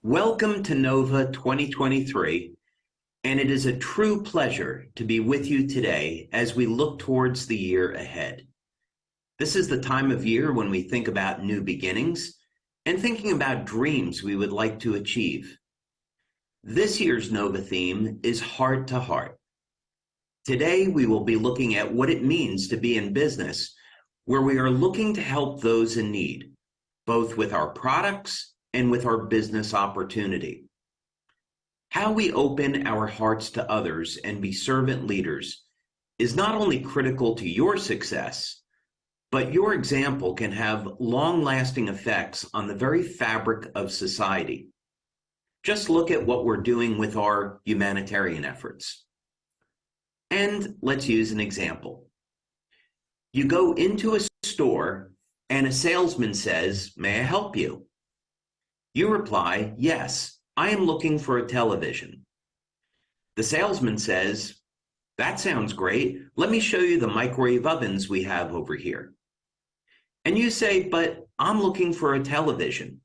Welcome to Nova 2023, and it is a true pleasure to be with you today as we look towards the year ahead. This is the time of year when we think about new beginnings and thinking about dreams we would like to achieve. This year's Nova theme is Heart to Heart. Today, we will be looking at what it means to be in business, where we are looking to help those in need, both with our products and with our business opportunity. How we open our hearts to others and be servant leaders is not only critical to your success, but your example can have long-lasting effects on the very fabric of society. Just look at what we're doing with our humanitarian efforts. And let's use an example. You go into a store and a salesman says, "May I help you?" You reply, "Yes, I am looking for a television." The salesman says, "That sounds great. Let me show you the microwave ovens we have over here." And you say, "But I'm looking for a television."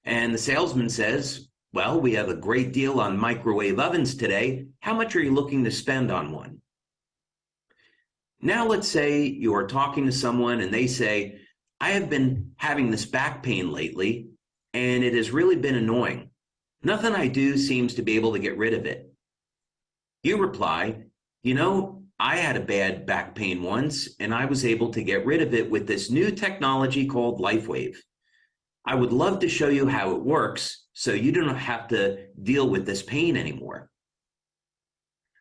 And the salesman says, "Well, we have a great deal on microwave ovens today. How much are you looking to spend on one?" Now let's say you are talking to someone and they say, "I have been having this back pain lately, and it has really been annoying. Nothing I do seems to be able to get rid of it." You reply, "I had a bad back pain once, and I was able to get rid of it with this new technology called LifeWave. I would love to show you how it works so you don't have to deal with this pain anymore."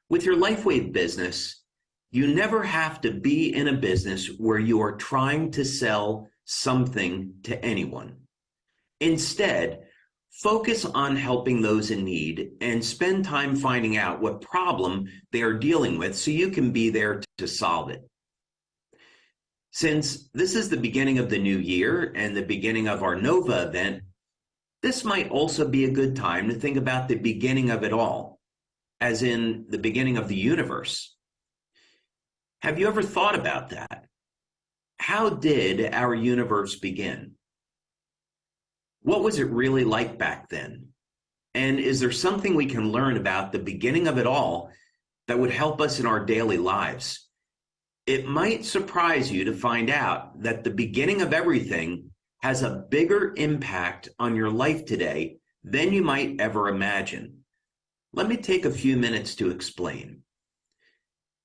With your LifeWave business, you never have to be in a business where you are trying to sell something to anyone. Instead, focus on helping those in need and spend time finding out what problem they are dealing with so you can be there to solve it. Since this is the beginning of the new year and the beginning of our Nova event, this might also be a good time to think about the beginning of it all, as in the beginning of the universe. Have you ever thought about that? How did our universe begin? What was it really like back then? And is there something we can learn about the beginning of it all that would help us in our daily lives? It might surprise you to find out that the beginning of everything has a bigger impact on your life today than you might ever imagine. Let me take a few minutes to explain.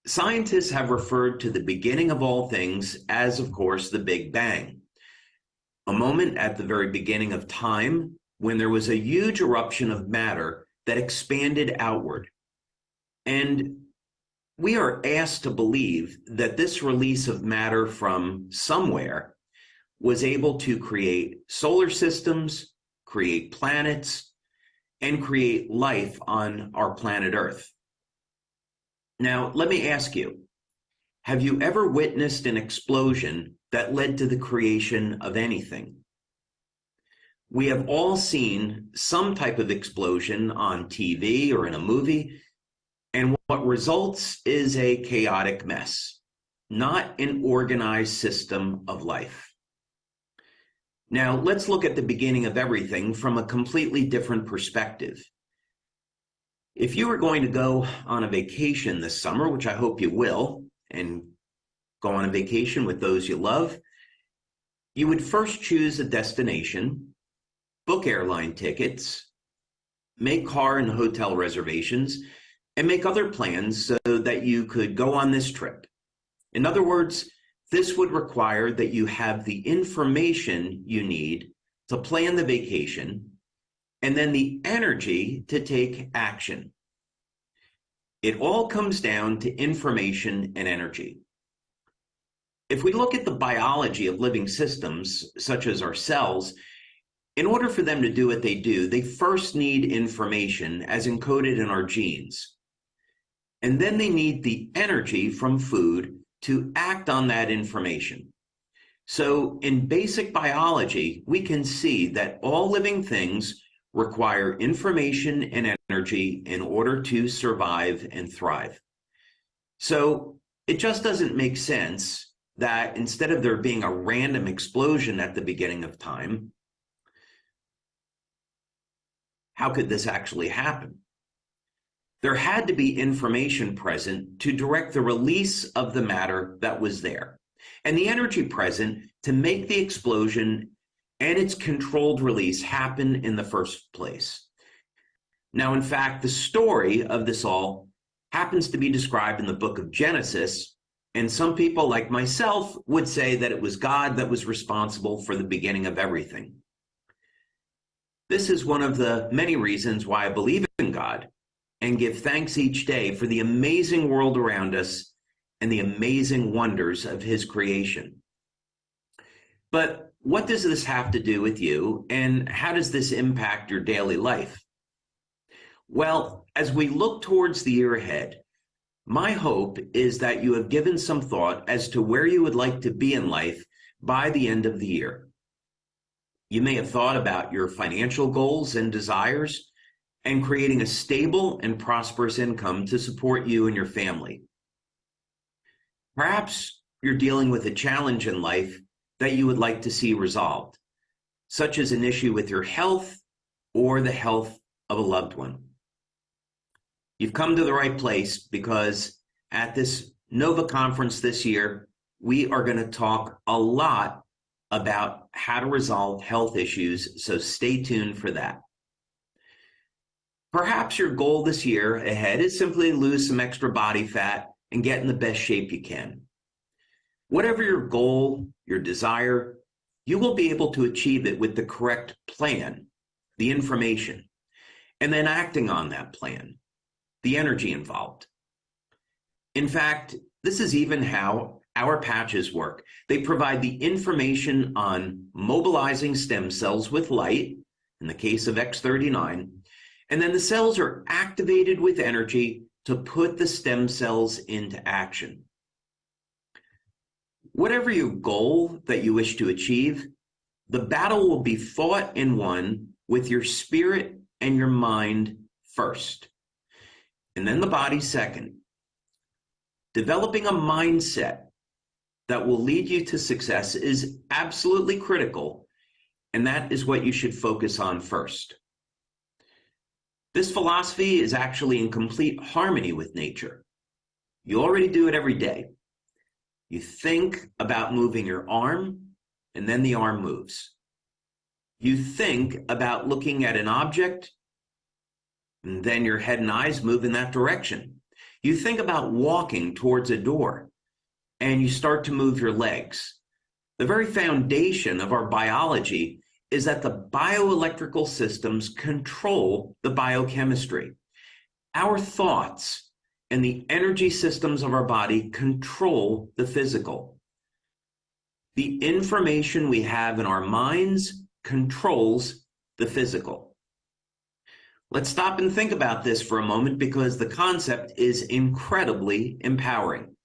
Scientists have referred to the beginning of all things as, of course, the Big Bang. A moment at the very beginning of time when there was a huge eruption of matter that expanded outward. And we are asked to believe that this release of matter from somewhere was able to create solar systems, create planets, and create life on our planet Earth. Now, let me ask you, have you ever witnessed an explosion that led to the creation of anything? We have all seen some type of explosion on TV or in a movie, and what results is a chaotic mess, not an organized system of life. Now, let's look at the beginning of everything from a completely different perspective. If you were going to go on a vacation this summer, which I hope you will, and go on a vacation with those you love, you would first choose a destination, book airline tickets, make car and hotel reservations, and make other plans so that you could go on this trip. In other words, this would require that you have the information you need to plan the vacation and then the energy to take action. It all comes down to information and energy. If we look at the biology of living systems, such as our cells, in order for them to do what they do, they first need information as encoded in our genes. And then they need the energy from food to act on that information. So in basic biology, we can see that all living things require information and energy in order to survive and thrive. So it just doesn't make sense that instead of there being a random explosion at the beginning of time, how could this actually happen? There had to be information present to direct the release of the matter that was there, and the energy present to make the explosion and its controlled release happen in the first place. Now, in fact, the story of this all happens to be described in the book of Genesis, and some people like myself would say that it was God that was responsible for the beginning of everything. This is one of the many reasons why I believe in God and give thanks each day for the amazing world around us and the amazing wonders of his creation. But what does this have to do with you, and how does this impact your daily life? Well, as we look towards the year ahead, my hope is that you have given some thought as to where you would like to be in life by the end of the year. You may have thought about your financial goals and desires and creating a stable and prosperous income to support you and your family. Perhaps you're dealing with a challenge in life that you would like to see resolved, such as an issue with your health or the health of a loved one. You've come to the right place, because at this Nova conference this year, we are going to talk a lot about how to resolve health issues, so stay tuned for that. Perhaps your goal this year ahead is simply to lose some extra body fat and get in the best shape you can. Whatever your goal, your desire, you will be able to achieve it with the correct plan, the information, and then acting on that plan, the energy involved. In fact, this is even how our patches work. They provide the information on mobilizing stem cells with light, in the case of X39, and then the cells are activated with energy to put the stem cells into action. Whatever your goal that you wish to achieve, the battle will be fought and won with your spirit and your mind first, and then the body second. Developing a mindset that will lead you to success is absolutely critical, and that is what you should focus on first. This philosophy is actually in complete harmony with nature. You already do it every day. You think about moving your arm, and then the arm moves. You think about looking at an object, and then your head and eyes move in that direction. You think about walking towards a door, and you start to move your legs. The very foundation of our biology is that the bioelectrical systems control the biochemistry. Our thoughts and the energy systems of our body control the physical. The information we have in our minds controls the physical. Let's stop and think about this for a moment, because the concept is incredibly empowering.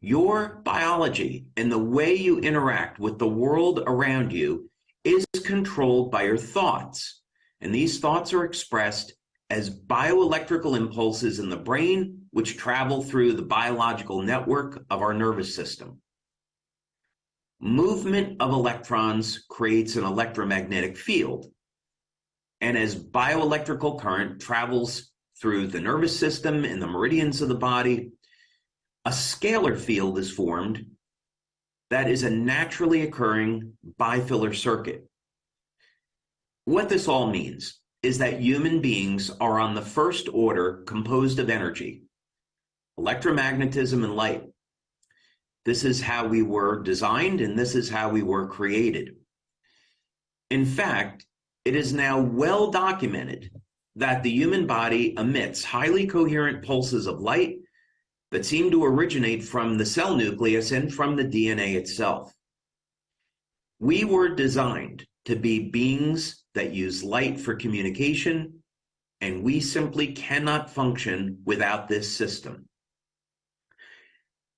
Your biology and the way you interact with the world around you is controlled by your thoughts, and these thoughts are expressed as bioelectrical impulses in the brain, which travel through the biological network of our nervous system. Movement of electrons creates an electromagnetic field, and as bioelectrical current travels through the nervous system and the meridians of the body, a scalar field is formed that is a naturally occurring bifilar circuit. What this all means is that human beings are on the first order composed of energy, electromagnetism, and light. This is how we were designed, and this is how we were created. In fact, it is now well documented that the human body emits highly coherent pulses of light that seem to originate from the cell nucleus and from the DNA itself. We were designed to be beings that use light for communication, and we simply cannot function without this system.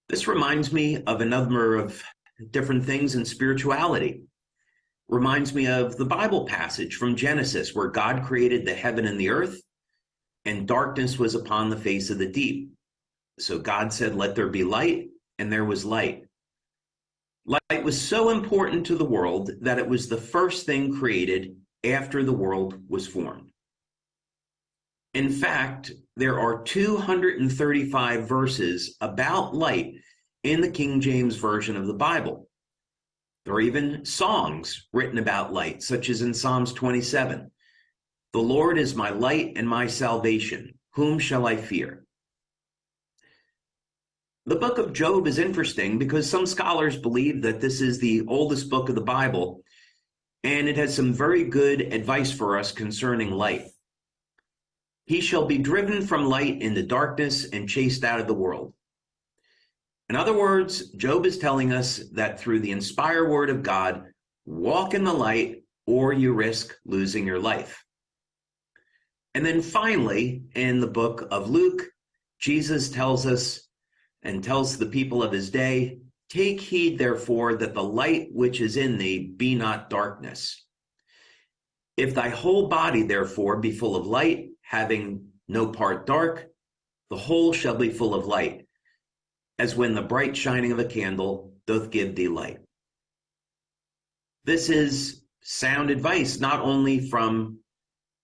This reminds me of a number of different things in spirituality. Reminds me of the Bible passage from Genesis, where God created the heaven and the earth, and darkness was upon the face of the deep. So God said, "Let there be light," and there was light. Light was so important to the world that it was the first thing created after the world was formed. In fact, there are 235 verses about light in the King James Version of the Bible. There are even songs written about light, such as in Psalms 27. The Lord is my light and my salvation. Whom shall I fear? The book of Job is interesting because some scholars believe that this is the oldest book of the Bible, and it has some very good advice for us concerning light. He shall be driven from light into darkness and chased out of the world. In other words, Job is telling us that through the inspired word of God, walk in the light or you risk losing your life. And then finally, in the book of Luke, Jesus tells us and tells the people of his day, take heed, therefore, that the light which is in thee be not darkness. If thy whole body, therefore, be full of light, having no part dark, the whole shall be full of light, as when the bright shining of a candle doth give thee light. This is sound advice, not only from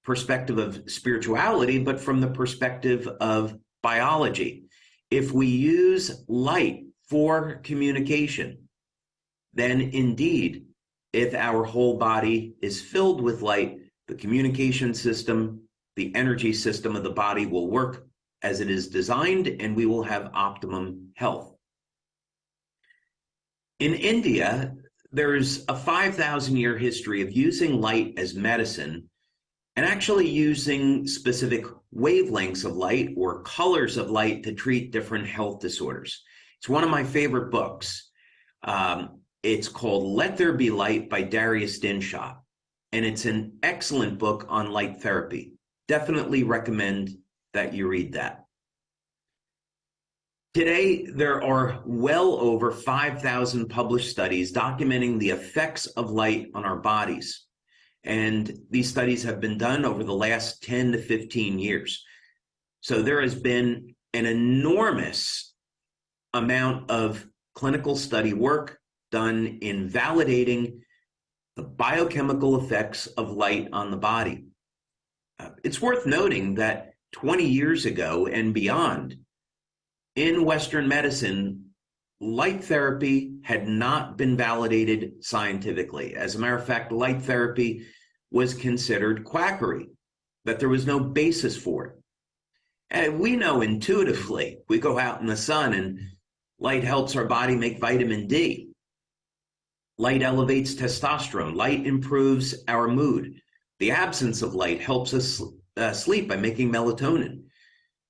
perspective of spirituality, but from the perspective of biology. If we use light for communication, then indeed, if our whole body is filled with light, the communication system, the energy system of the body will work as it is designed, and we will have optimum health. In India, there's a 5,000-year history of using light as medicine and actually using specific wavelengths of light or colors of light to treat different health disorders. It's one of my favorite books. It's called Let There Be Light by Darius Dinshaw, and it's an excellent book on light therapy. Definitely recommend that you read that. Today, there are well over 5,000 published studies documenting the effects of light on our bodies. And these studies have been done over the last 10 to 15 years. So there has been an enormous amount of clinical study work done in validating the biochemical effects of light on the body. It's worth noting that 20 years ago and beyond, in Western medicine, light therapy had not been validated scientifically. As a matter of fact, light therapy was considered quackery, that there was no basis for it. And we know intuitively, we go out in the sun and light helps our body make vitamin D. Light elevates testosterone. Light improves our mood. The absence of light helps us sleep by making melatonin.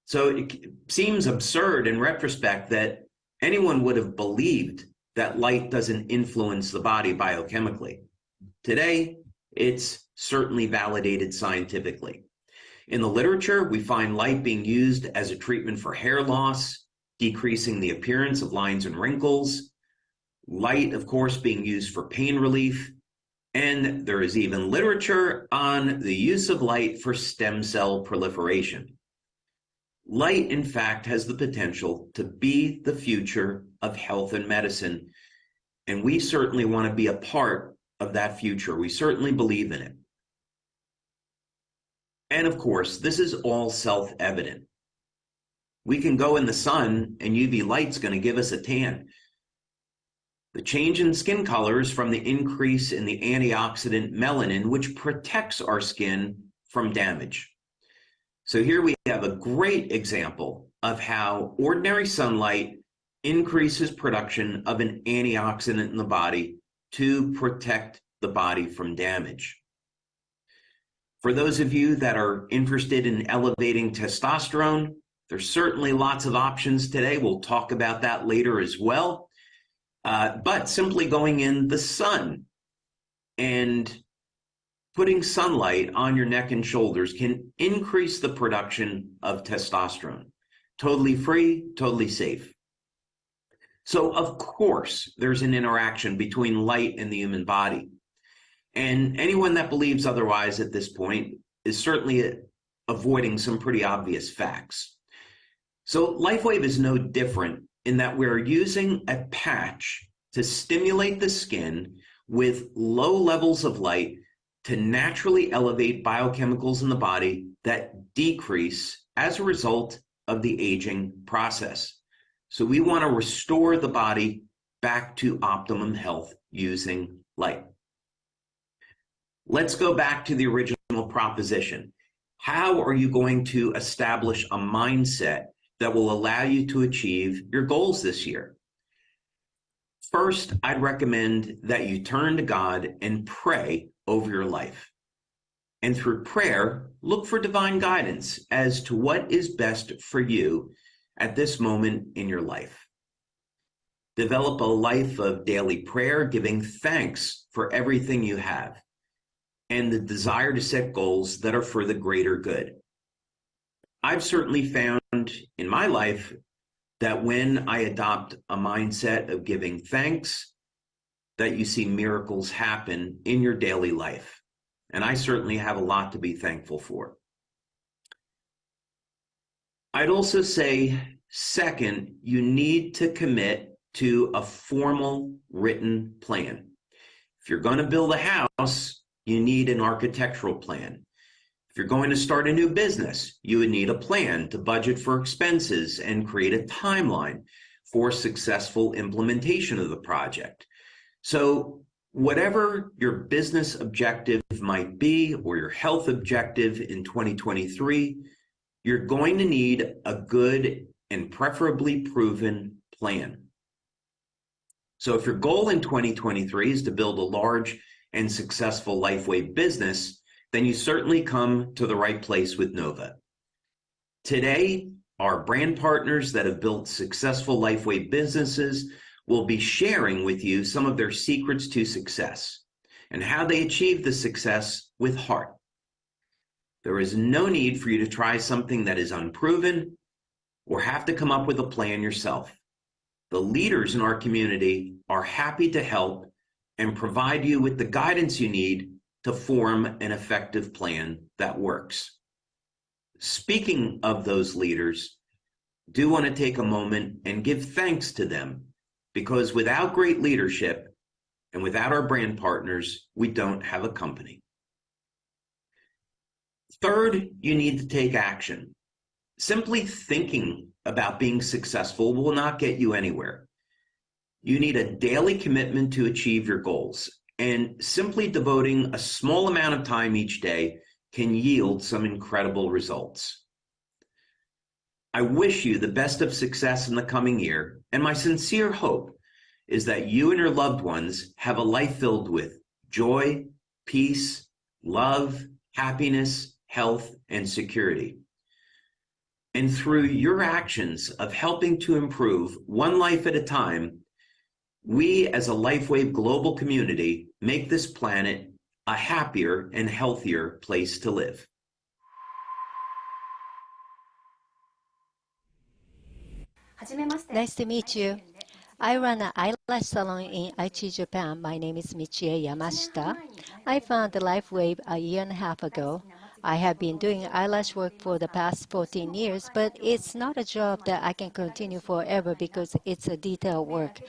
So it seems absurd in retrospect that anyone would have believed that light doesn't influence the body biochemically. Today, it's certainly validated scientifically. In the literature, we find light being used as a treatment for hair loss, decreasing the appearance of lines and wrinkles. Light, of course, being used for pain relief. And there is even literature on the use of light for stem cell proliferation. Light, in fact, has the potential to be the future of health and medicine, and we certainly want to be a part of that future. We certainly believe in it. And of course, this is all self-evident. We can go in the sun and UV light's going to give us a tan. The change in skin color is from the increase in the antioxidant melanin, which protects our skin from damage. So here we have a great example of how ordinary sunlight increases production of an antioxidant in the body to protect the body from damage. For those of you that are interested in elevating testosterone, there's certainly lots of options today. We'll talk about that later as well. But simply going in the sun and putting sunlight on your neck and shoulders can increase the production of testosterone. Totally free, totally safe. So of course, there's an interaction between light and the human body. And anyone that believes otherwise at this point is certainly avoiding some pretty obvious facts. So LifeWave is no different in that we're using a patch to stimulate the skin with low levels of light to naturally elevate biochemicals in the body that decrease as a result of the aging process. So we want to restore the body back to optimum health using light. Let's go back to the original proposition. How are you going to establish a mindset that will allow you to achieve your goals this year? First, I'd recommend that you turn to God and pray over your life. And through prayer, look for divine guidance as to what is best for you at this moment in your life. Develop a life of daily prayer, giving thanks for everything you have, and the desire to set goals that are for the greater good. I've certainly found in my life that when I adopt a mindset of giving thanks, that you see miracles happen in your daily life. And I certainly have a lot to be thankful for. I'd also say, second, you need to commit to a formal written plan. If you're going to build a house, you need an architectural plan. If you're going to start a new business, you would need a plan to budget for expenses and create a timeline for successful implementation of the project. So whatever your business objective might be or your health objective in 2023, you're going to need a good and preferably proven plan. So if your goal in 2023 is to build a large and successful LifeWave business, then you certainly come to the right place with Nova. Today, our brand partners that have built successful LifeWave businesses will be sharing with you some of their secrets to success and how they achieve the success with heart. There is no need for you to try something that is unproven or have to come up with a plan yourself. The leaders in our community are happy to help and provide you with the guidance you need to form an effective plan that works. Speaking of those leaders, do want to take a moment and give thanks to them, because without great leadership and without our brand partners, we don't have a company. Third, you need to take action. Simply thinking about being successful will not get you anywhere. You need a daily commitment to achieve your goals, and simply devoting a small amount of time each day can yield some incredible results. I wish you the best of success in the coming year, and my sincere hope is that you and your loved ones have a life filled with joy, peace, love, happiness, health, and security. And through your actions of helping to improve one life at a time, we as a LifeWave global community make this planet a happier and healthier place to live. Nice to meet you. I run an eyelash salon in Aichi, Japan. My name is Michie Yamashita. I found the LifeWave a year and a half ago. I have been doing eyelash work for the past 14 years, but it's not a job that I can continue forever because it's a detailed work.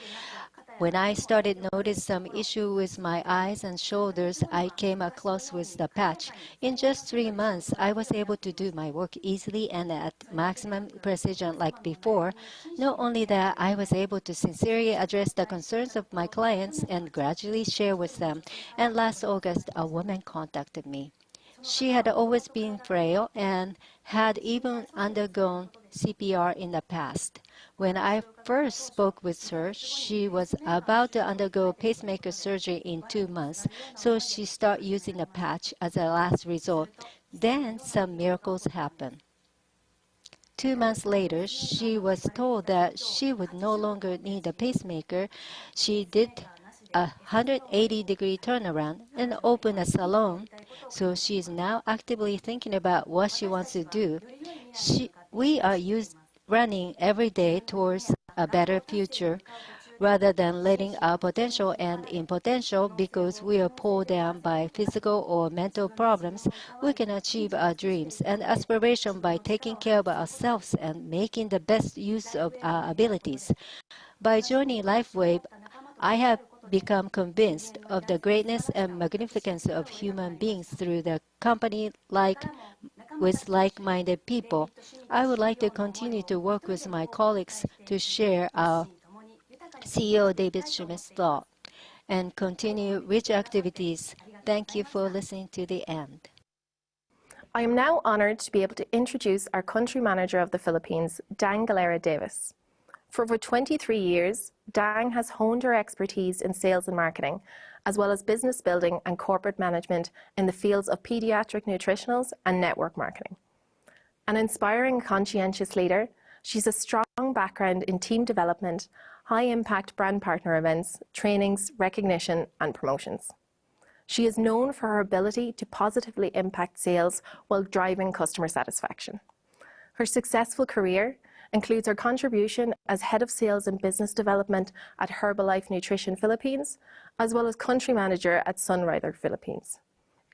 When I started notice some issue with my eyes and shoulders, I came across with the patch. In just 3 months, I was able to do my work easily and at maximum precision like before. Not only that, I was able to sincerely address the concerns of my clients and gradually share with them. And last August, a woman contacted me. She had always been frail and had even undergone CPR in the past. When I first spoke with her, she was about to undergo pacemaker surgery in 2 months, so she started using a patch as a last resort. Then some miracles happened. 2 months later, she was told that she would no longer need a pacemaker. She did a 180-degree turnaround and opened a salon. So she is now actively thinking about what she wants to do. We are running every day towards a better future, rather than letting our potential end in potential because we are pulled down by physical or mental problems. We can achieve our dreams and aspiration by taking care of ourselves and making the best use of our abilities. By joining LifeWave, I have become convinced of the greatness and magnificence of human beings through the company with like-minded people. I would like to continue to work with my colleagues to share our CEO David Schmidt's thought and continue rich activities. Thank you for listening to the end. I am now honoured to be able to introduce our country manager of the Philippines, Dang Galera Davis. For over 23 years, Dang has honed her expertise in sales and marketing, as well as business building and corporate management in the fields of pediatric nutritionals and network marketing. An inspiring, conscientious leader, she's a strong background in team development, high-impact brand partner events, trainings, recognition, and promotions. She is known for her ability to positively impact sales while driving customer satisfaction. Her successful career includes her contribution as Head of Sales and Business Development at Herbalife Nutrition Philippines, as well as Country Manager at Sunrider Philippines.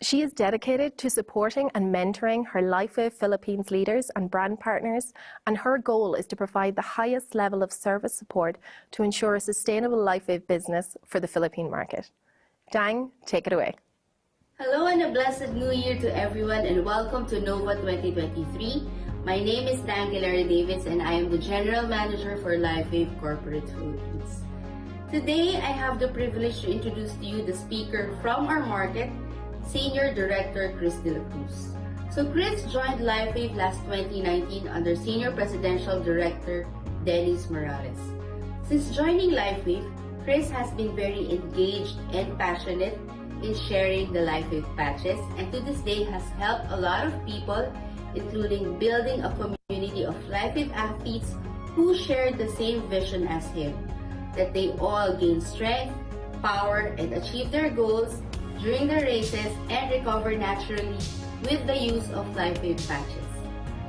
She is dedicated to supporting and mentoring her LifeWave Philippines leaders and brand partners, and her goal is to provide the highest level of service support to ensure a sustainable LifeWave business for the Philippine market. Dang, take it away. Hello and a blessed new year to everyone, and welcome to NOVA 2023. My name is Dang Galera Davis and I am the General Manager for LifeWave Corporate Philippines. Today, I have the privilege to introduce to you the speaker from our market, Senior Director Chris De La Cruz. So Chris joined LifeWave last 2019 under Senior Presidential Director Dennis Morales. Since joining LifeWave, Chris has been very engaged and passionate in sharing the LifeWave patches, and to this day has helped a lot of people, including building a community of LifeWave athletes who share the same vision as him, that they all gain strength, power, and achieve their goals during their races and recover naturally with the use of LifeWave patches.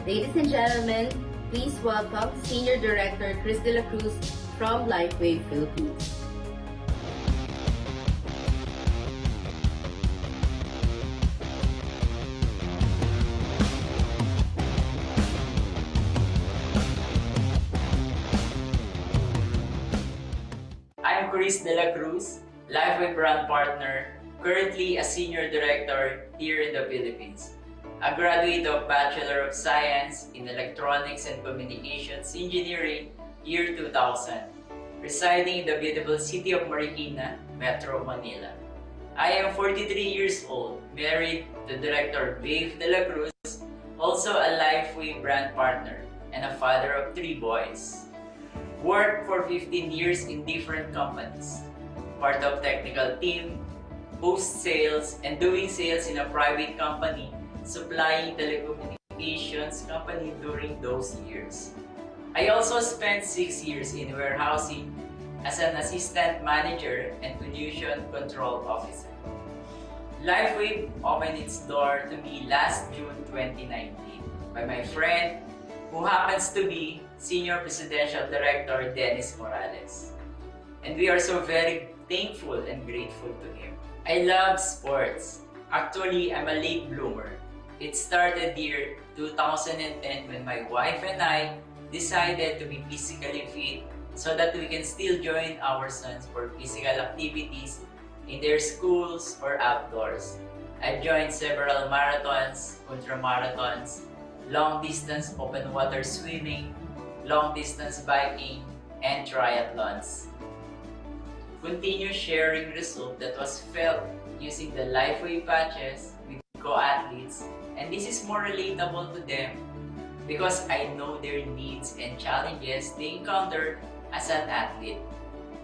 Ladies and gentlemen, please welcome Senior Director Chris De La Cruz from LifeWave Philippines. I'm Chris De La Cruz, LifeWave brand partner, currently a senior director here in the Philippines. A graduate of Bachelor of Science in Electronics and Communications Engineering, year 2000, residing in the beautiful city of Marikina, Metro Manila. I am 43 years old, married to Director Dave De La Cruz, also a LifeWave brand partner, and a father of 3 boys. Worked for 15 years in different companies, part of technical team, post-sales, and doing sales in a private company, supplying telecommunications company during those years. I also spent 6 years in warehousing as an assistant manager and pollution control officer. LifeWave opened its door to me last June 2019 by my friend who happens to be Senior Presidential Director Dennis Morales. And we are so very thankful and grateful to him. I love sports. Actually, I'm a late bloomer. It started year 2010 when my wife and I decided to be physically fit so that we can still join our sons for physical activities in their schools or outdoors. I've joined several marathons, ultramarathons, long-distance open water swimming, long-distance biking, and triathlons. Continue sharing results that was felt using the LifeWave patches with co-athletes, and this is more relatable to them because I know their needs and challenges they encounter as an athlete.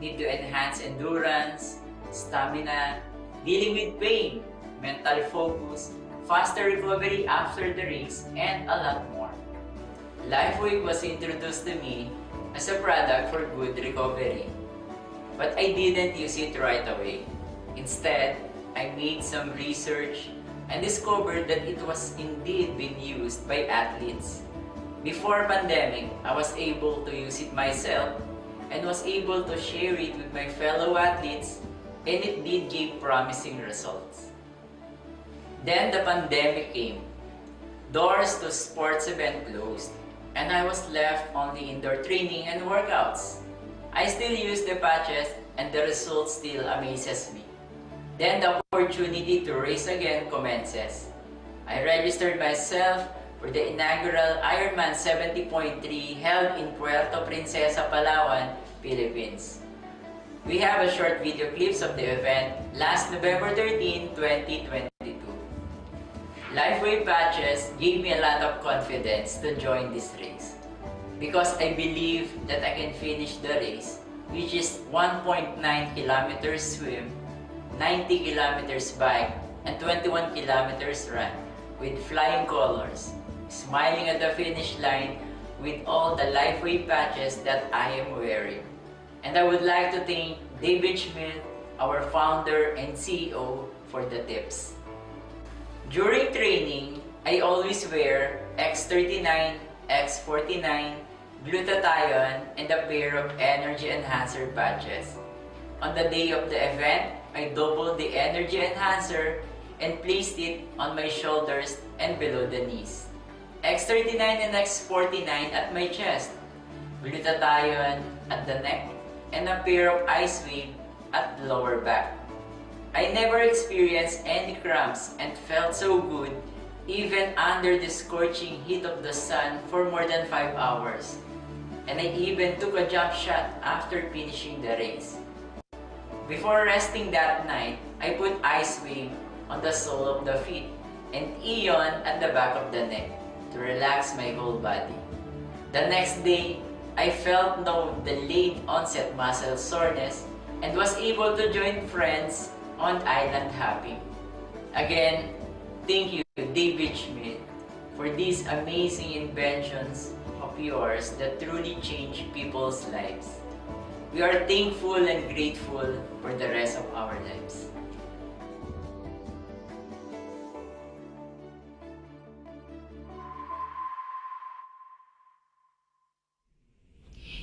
Need to enhance endurance, stamina, dealing with pain, mental focus, faster recovery after the race, and a lot more. LifeWave was introduced to me as a product for good recovery, but I didn't use it right away. Instead, I made some research and discovered that it was indeed being used by athletes. Before pandemic, I was able to use it myself and was able to share it with my fellow athletes, and it did give promising results. Then the pandemic came. Doors to sports event closed, and I was left only indoor training and workouts. I still use the patches and the result still amazes me. Then the opportunity to race again commences. I registered myself for the inaugural Ironman 70.3 held in Puerto Princesa, Palawan, Philippines. We have a short video clips of the event last November 13, 2022. LifeWave patches gave me a lot of confidence to join this race because I believe that I can finish the race, which is 1.9 kilometers swim, 90 kilometers bike, and 21 kilometers run with flying colors, smiling at the finish line with all the LifeWave patches that I am wearing. And I would like to thank David Schmidt, our founder and CEO, for the tips. During training, I always wear X39, X49, glutathione, and a pair of energy enhancer patches. On the day of the event, I doubled the energy enhancer and placed it on my shoulders and below the knees. X39 and X49 at my chest, glutathione at the neck, and a pair of ice wave at the lower back. I never experienced any cramps and felt so good even under the scorching heat of the sun for more than 5 hours. And I even took a jump shot after finishing the race. Before resting that night, I put ice wave on the sole of the feet and Ion at the back of the neck to relax my whole body. The next day, I felt no delayed onset muscle soreness and was able to join friends on island hopping. Again, thank you David Schmidt for these amazing inventions of yours that truly change people's lives. We are thankful and grateful for the rest of our lives.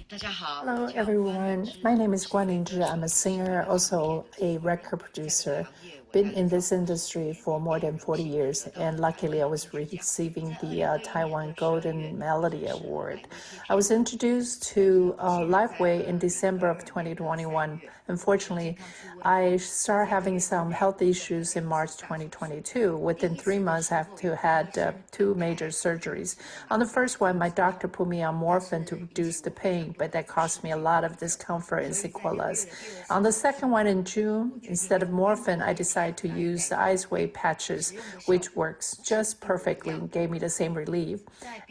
Hello everyone, my name is Guan Lingzhi. I'm a singer, also a record producer. Been in this industry for more than 40 years, and luckily I was receiving the Taiwan Golden Melody Award. I was introduced to LifeWave in December of 2021. Unfortunately, I started having some health issues in March 2022. Within 3 months, I had 2 major surgeries. On the first one, my doctor put me on morphine to reduce the pain, but that caused me a lot of discomfort and sequelas. On the second one in June, instead of morphine, I decided to use the ice wave patches, which works just perfectly and gave me the same relief.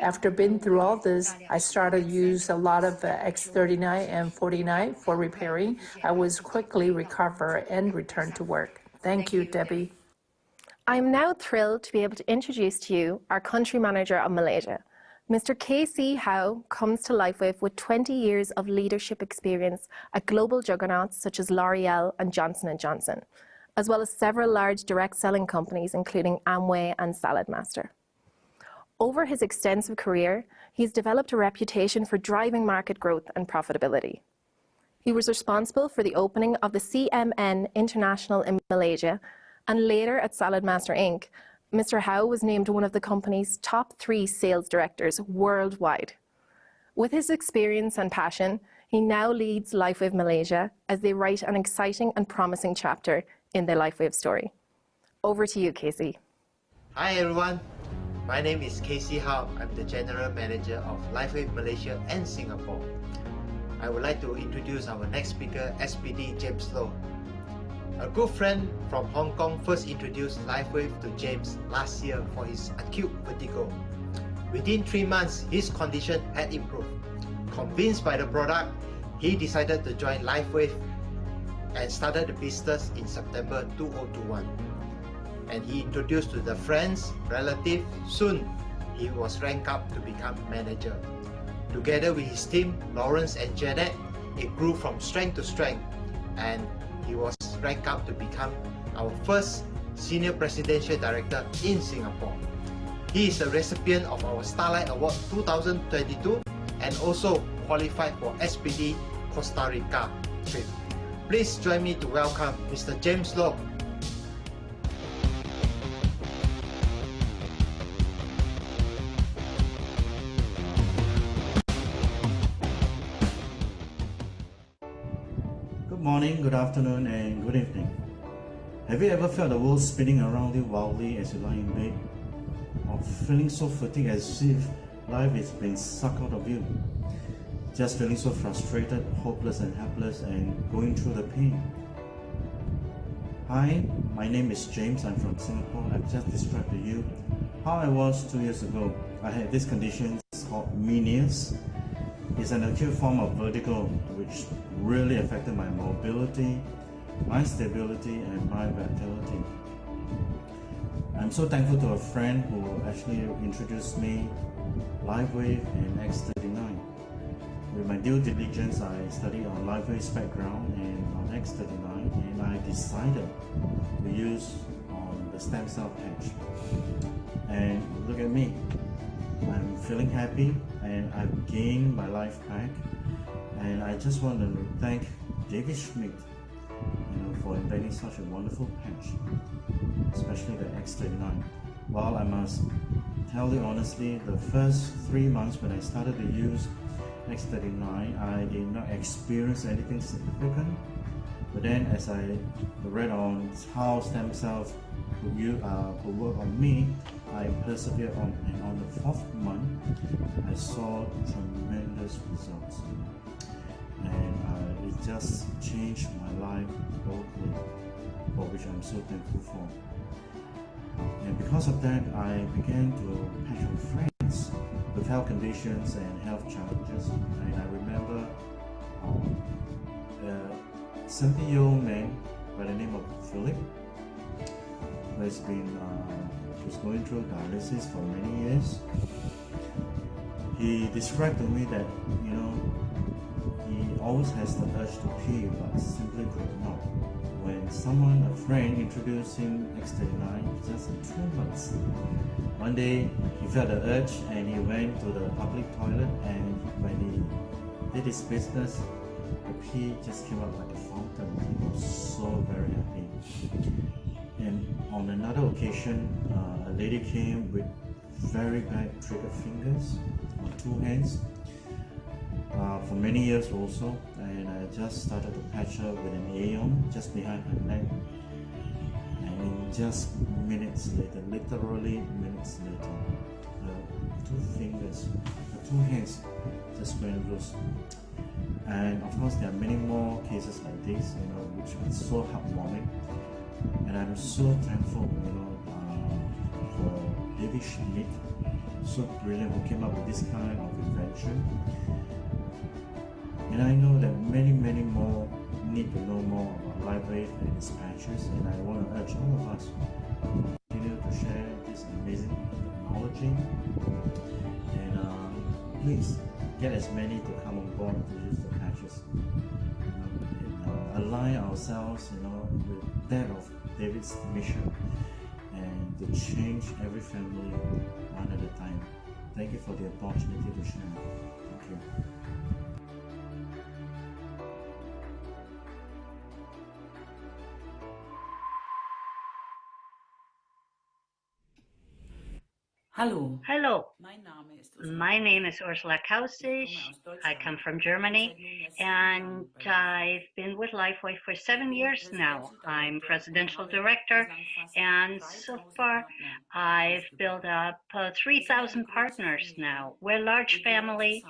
After being through all this, I started to use a lot of X39 and 49 for repairing. I was quickly recover and return to work. Thank you, Debbie. I'm now thrilled to be able to introduce to you our country manager of Malaysia. Mr. KC Howe comes to LifeWave with 20 years of leadership experience at global juggernauts such as L'Oreal and Johnson & Johnson, as well as several large direct selling companies including Amway and Saladmaster. Over his extensive career, he's developed a reputation for driving market growth and profitability. He was responsible for the opening of the CMN International in Malaysia, and later at Saladmaster Inc., Mr. Howe was named one of the company's top 3 sales directors worldwide. With his experience and passion, he now leads LifeWave Malaysia as they write an exciting and promising chapter in their LifeWave story. Over to you, Casey. Hi everyone, my name is Casey Howe. I'm the General Manager of LifeWave Malaysia and Singapore. I would like to introduce our next speaker, SPD James Loh. A good friend from Hong Kong first introduced LifeWave to James last year for his acute vertigo. Within 3 months, his condition had improved. Convinced by the product, he decided to join LifeWave and started the business in September 2021. And he introduced to the friends, relatives. Soon, he was ranked up to become manager. Together with his team, Lawrence and Janet, it grew from strength to strength, and he was ranked up to become our first Senior Presidential Director in Singapore. He is a recipient of our Starlight Award 2022 and also qualified for SPD Costa Rica trip. Please join me to welcome Mr. James Loh. Good morning, good afternoon, and good evening. Have you ever felt the world spinning around you wildly as you lie in bed? Or feeling so fatigued as if life is being sucked out of you? Just feeling so frustrated, hopeless and helpless, and going through the pain? Hi, my name is James. I'm from Singapore. I've just described to you how I was 2 years ago. I had this condition called Meniere's. It's an acute form of vertigo which really affected my mobility, my stability, and my vitality. I'm so thankful to a friend who actually introduced me LiveWave and X39. With my due diligence, I studied on LiveWave's background and on X39, and I decided to use on the stem cell patch. And look at me, I'm feeling happy and I've gained my life back. And I just want to thank David Schmidt, for inventing such a wonderful patch, especially the X39. Well, I must tell you honestly, the first 3 months when I started to use X39, I did not experience anything significant. But then as I read on how stem cells could work on me, I persevered on, and on the 4th month, I saw tremendous results. And it just changed my life totally, for which I'm so thankful for. And because of that, I began to patch with friends with health conditions and health challenges. And I remember a 70-year-old man by the name of Philip, who has been was going through dialysis for many years. He described to me that he always has the urge to pee but simply could not. When a friend introduced him X39 just in 2 months, one day he felt the urge and he went to the public toilet, and when he did his business, the pee just came out like a fountain. He was so very happy. And on another occasion, a lady came with very bad trigger fingers on 2 hands for many years also, and I just started to patch her with an Aeon just behind her neck, and in just minutes later, literally minutes later, her 2 fingers, her 2 hands just went loose. And of course there are many more cases like this, which are so heartwarming, and I'm so thankful for David Schmidt, so brilliant, who came up with this kind of invention. And I know that many more need to know more about LiveWave and its patches, and I want to urge all of us to continue to share this amazing technology. And please get as many to come on board to use the patches. And align ourselves, with that of David's mission, and to change every family one at a time. Thank you for the opportunity to share. Thank you. Hello. Hello, my name is Ursula Kausig. I come from Germany, and I've been with LifeWave for 7 years now. I'm presidential director, and so far I've built up 3,000 partners now. We're a large family.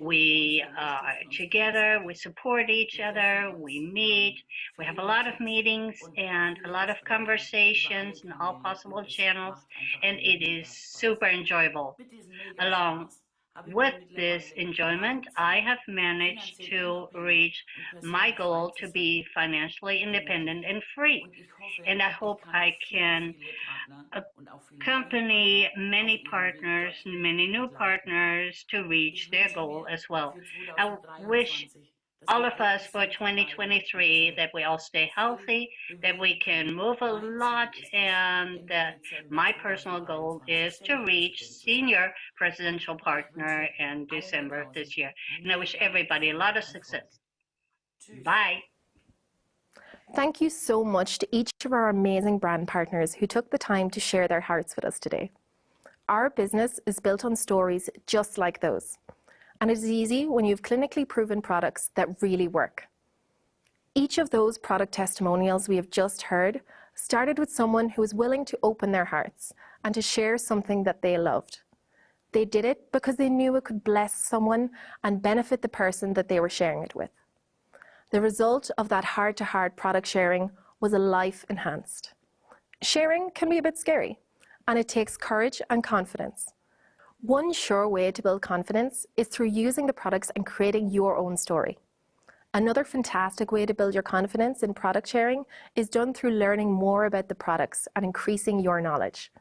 We are together, we support each other, we meet, we have a lot of meetings and a lot of conversations in all possible channels, and it is super enjoyable. Along with this enjoyment, I have managed to reach my goal to be financially independent and free. And I hope I can accompany many partners, many new partners to reach their goal as well. I wish all of us for 2023 that we all stay healthy, that we can move a lot, and that my personal goal is to reach senior presidential partner in December of this year. And I wish everybody a lot of success. Bye. Thank you so much to each of our amazing brand partners who took the time to share their hearts with us today. Our business is built on stories just like those. And it is easy when you have clinically proven products that really work. Each of those product testimonials we have just heard started with someone who was willing to open their hearts and to share something that they loved. They did it because they knew it could bless someone and benefit the person that they were sharing it with. The result of that heart-to-heart product sharing was a life enhanced. Sharing can be a bit scary, and it takes courage and confidence. One sure way to build confidence is through using the products and creating your own story. Another fantastic way to build your confidence in product sharing is done through learning more about the products and increasing your knowledge.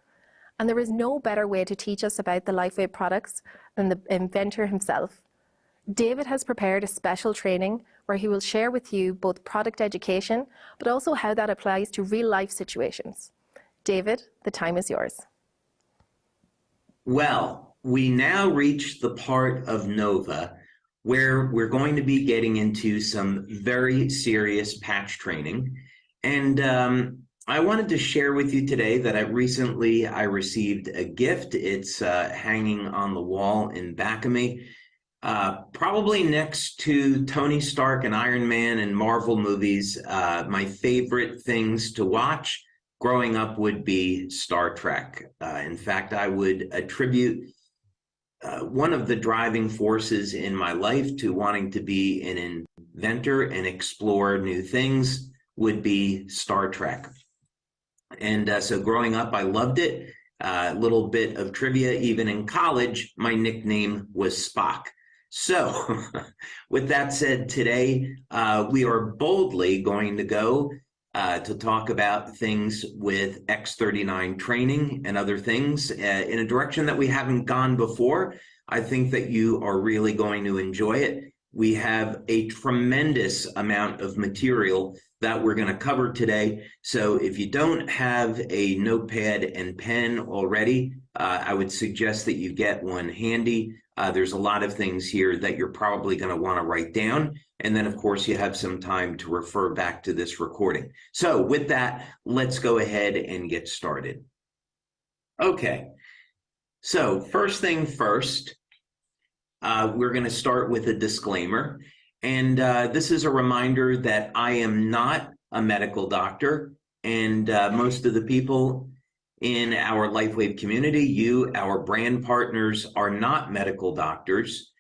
And there is no better way to teach us about the LifeWave products than the inventor himself. David has prepared a special training where he will share with you both product education, but also how that applies to real-life situations. David, the time is yours. Well, we now reach the part of Nova where we're going to be getting into some very serious patch training. And I wanted to share with you today that I received a gift. It's hanging on the wall in back of me, probably next to Tony Stark and Iron Man and Marvel movies. My favorite things to watch growing up would be Star Trek. In fact, I would attribute one of the driving forces in my life to wanting to be an inventor and explore new things would be Star Trek. And so growing up, I loved it. A little bit of trivia, even in college, my nickname was Spock. So with that said, today we are boldly going to go to talk about things with X39 training and other things in a direction that we haven't gone before. I think that you are really going to enjoy it. We have a tremendous amount of material that we're going to cover today. So if you don't have a notepad and pen already, I would suggest that you get one handy. There's a lot of things here that you're probably going to want to write down. And then, of course, you have some time to refer back to this recording. So with that, let's go ahead and get started. Okay. So first thing first, we're going to start with a disclaimer. And this is a reminder that I am not a medical doctor. And most of the people in our LifeWave community, you, our brand partners, are not medical doctors.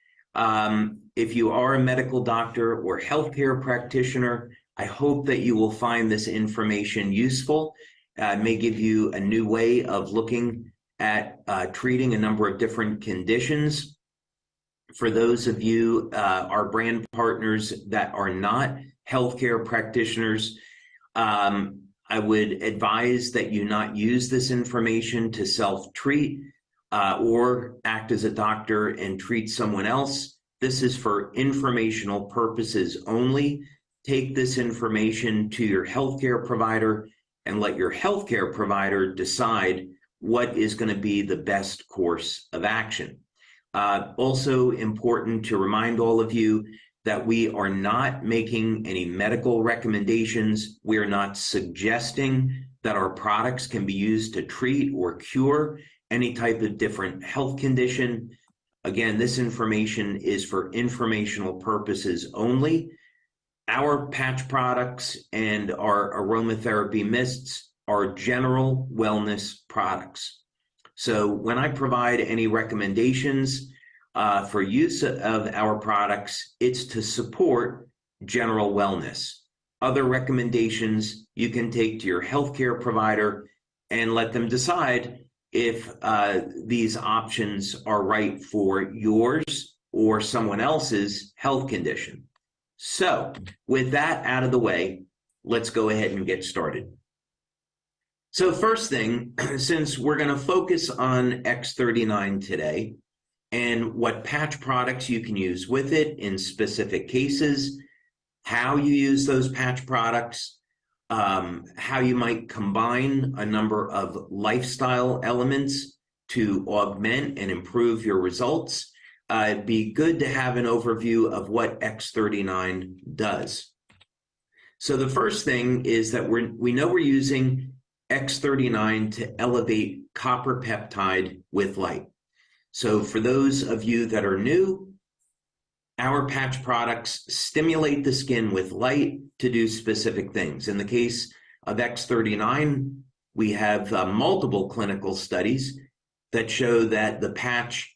If you are a medical doctor or healthcare practitioner, I hope that you will find this information useful. It may give you a new way of looking at treating a number of different conditions. For those of you, our brand partners that are not healthcare practitioners, I would advise that you not use this information to self-treat or act as a doctor and treat someone else. This is for informational purposes only. Take this information to your healthcare provider and let your healthcare provider decide what is going to be the best course of action. Also important to remind all of you that we are not making any medical recommendations. We are not suggesting that our products can be used to treat or cure any type of different health condition. Again, this information is for informational purposes only. Our patch products and our aromatherapy mists are general wellness products. So when I provide any recommendations for use of our products, it's to support general wellness. Other recommendations you can take to your healthcare provider and let them decide if these options are right for yours or someone else's health condition. So with that out of the way, let's go ahead and get started. So first thing, since we're going to focus on X39 today and what patch products you can use with it in specific cases, how you use those patch products, how you might combine a number of lifestyle elements to augment and improve your results, it'd be good to have an overview of what X39 does. So the first thing is that we know we're using X39 to elevate copper peptide with light. So for those of you that are new, our patch products stimulate the skin with light to do specific things. In the case of X39, we have multiple clinical studies that show that the patch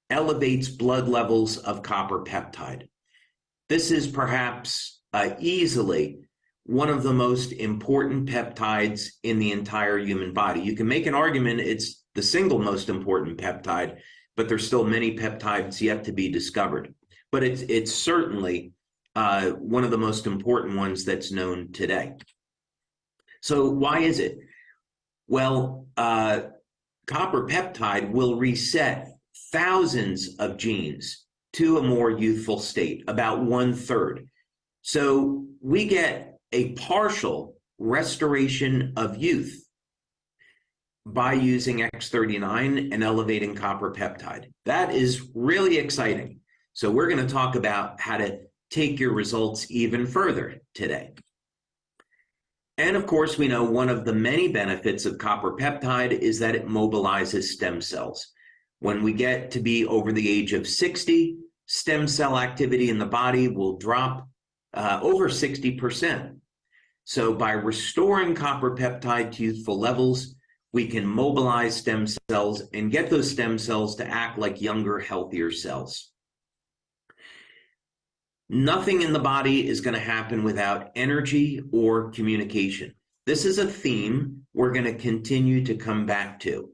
elevates blood levels of copper peptide. This is perhaps easily one of the most important peptides in the entire human body. You can make an argument it's the single most important peptide, but there's still many peptides yet to be discovered. But it's certainly one of the most important ones that's known today. So why is it? Well, copper peptide will reset thousands of genes to a more youthful state, about 1/3. So we get a partial restoration of youth by using X39 and elevating copper peptide. That is really exciting. So we're going to talk about how to take your results even further today. And of course, we know one of the many benefits of copper peptide is that it mobilizes stem cells. When we get to be over the age of 60, stem cell activity in the body will drop over 60%. So by restoring copper peptide to youthful levels, we can mobilize stem cells and get those stem cells to act like younger, healthier cells. Nothing in the body is going to happen without energy or communication. This is a theme we're going to continue to come back to,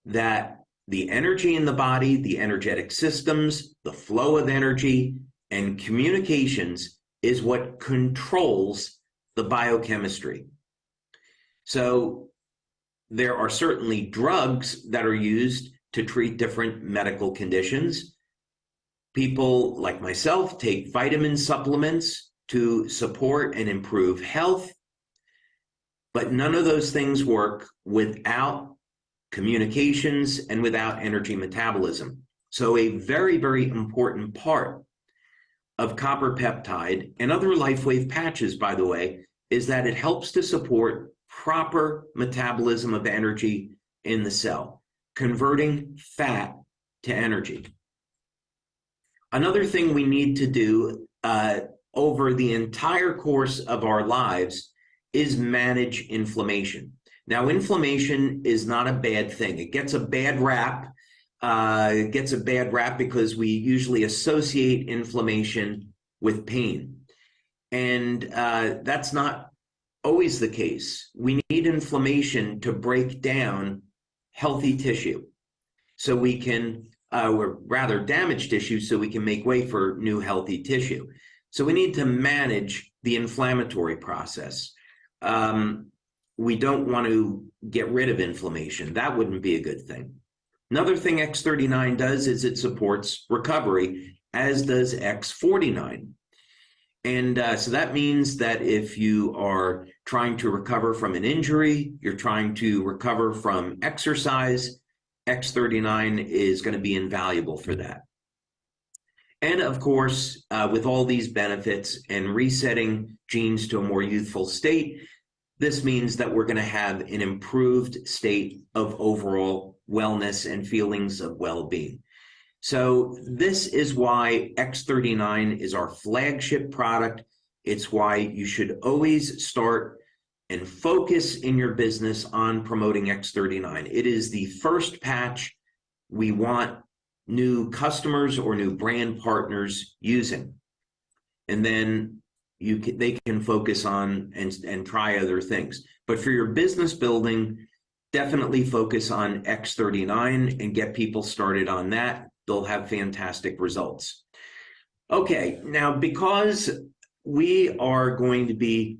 that the energy in the body, the energetic systems, the flow of energy, and communications is what controls the biochemistry. So there are certainly drugs that are used to treat different medical conditions. People like myself take vitamin supplements to support and improve health, but none of those things work without communications and without energy metabolism. So a very, very important part of copper peptide and other LifeWave patches, by the way, is that it helps to support proper metabolism of energy in the cell, converting fat to energy. Another thing we need to do over the entire course of our lives is manage inflammation. Now, inflammation is not a bad thing. It gets a bad rap. It gets a bad rap because we usually associate inflammation with pain. And that's not always the case. We need inflammation to break down healthy tissue so we can, or rather damaged tissue, so we can make way for new healthy tissue. So we need to manage the inflammatory process. We don't want to get rid of inflammation. That wouldn't be a good thing. Another thing X39 does is it supports recovery, as does X49. And so that means that if you are trying to recover from an injury, you're trying to recover from exercise, X39 is going to be invaluable for that. And of course, with all these benefits and resetting genes to a more youthful state, this means that we're going to have an improved state of overall wellness and feelings of well-being. So this is why X39 is our flagship product. It's why you should always start and focus in your business on promoting X39. It is the first patch we want new customers or new brand partners using. And then they can focus on and try other things. But for your business building, definitely focus on X39 and get people started on that. They'll have fantastic results. Okay, now because we are going to be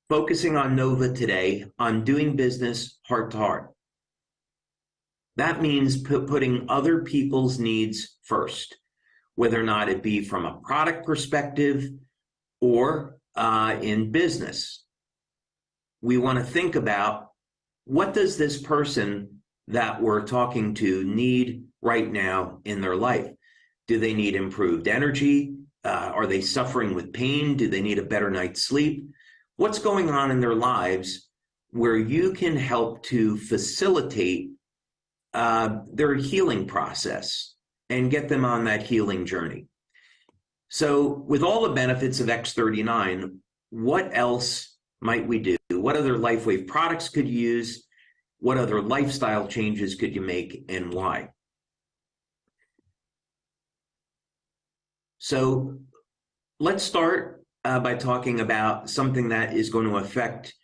focusing on Nova today, on doing business heart to heart, that means putting other people's needs first, whether or not it be from a product perspective or in business. We want to think about, what does this person that we're talking to need right now in their life? Do they need improved energy? Are they suffering with pain? Do they need a better night's sleep? What's going on in their lives where you can help to facilitate their healing process and get them on that healing journey? So with all the benefits of X39, what else might we do? What other LifeWave products could you use? What other lifestyle changes could you make, and why? So let's start by talking about something that is going to affect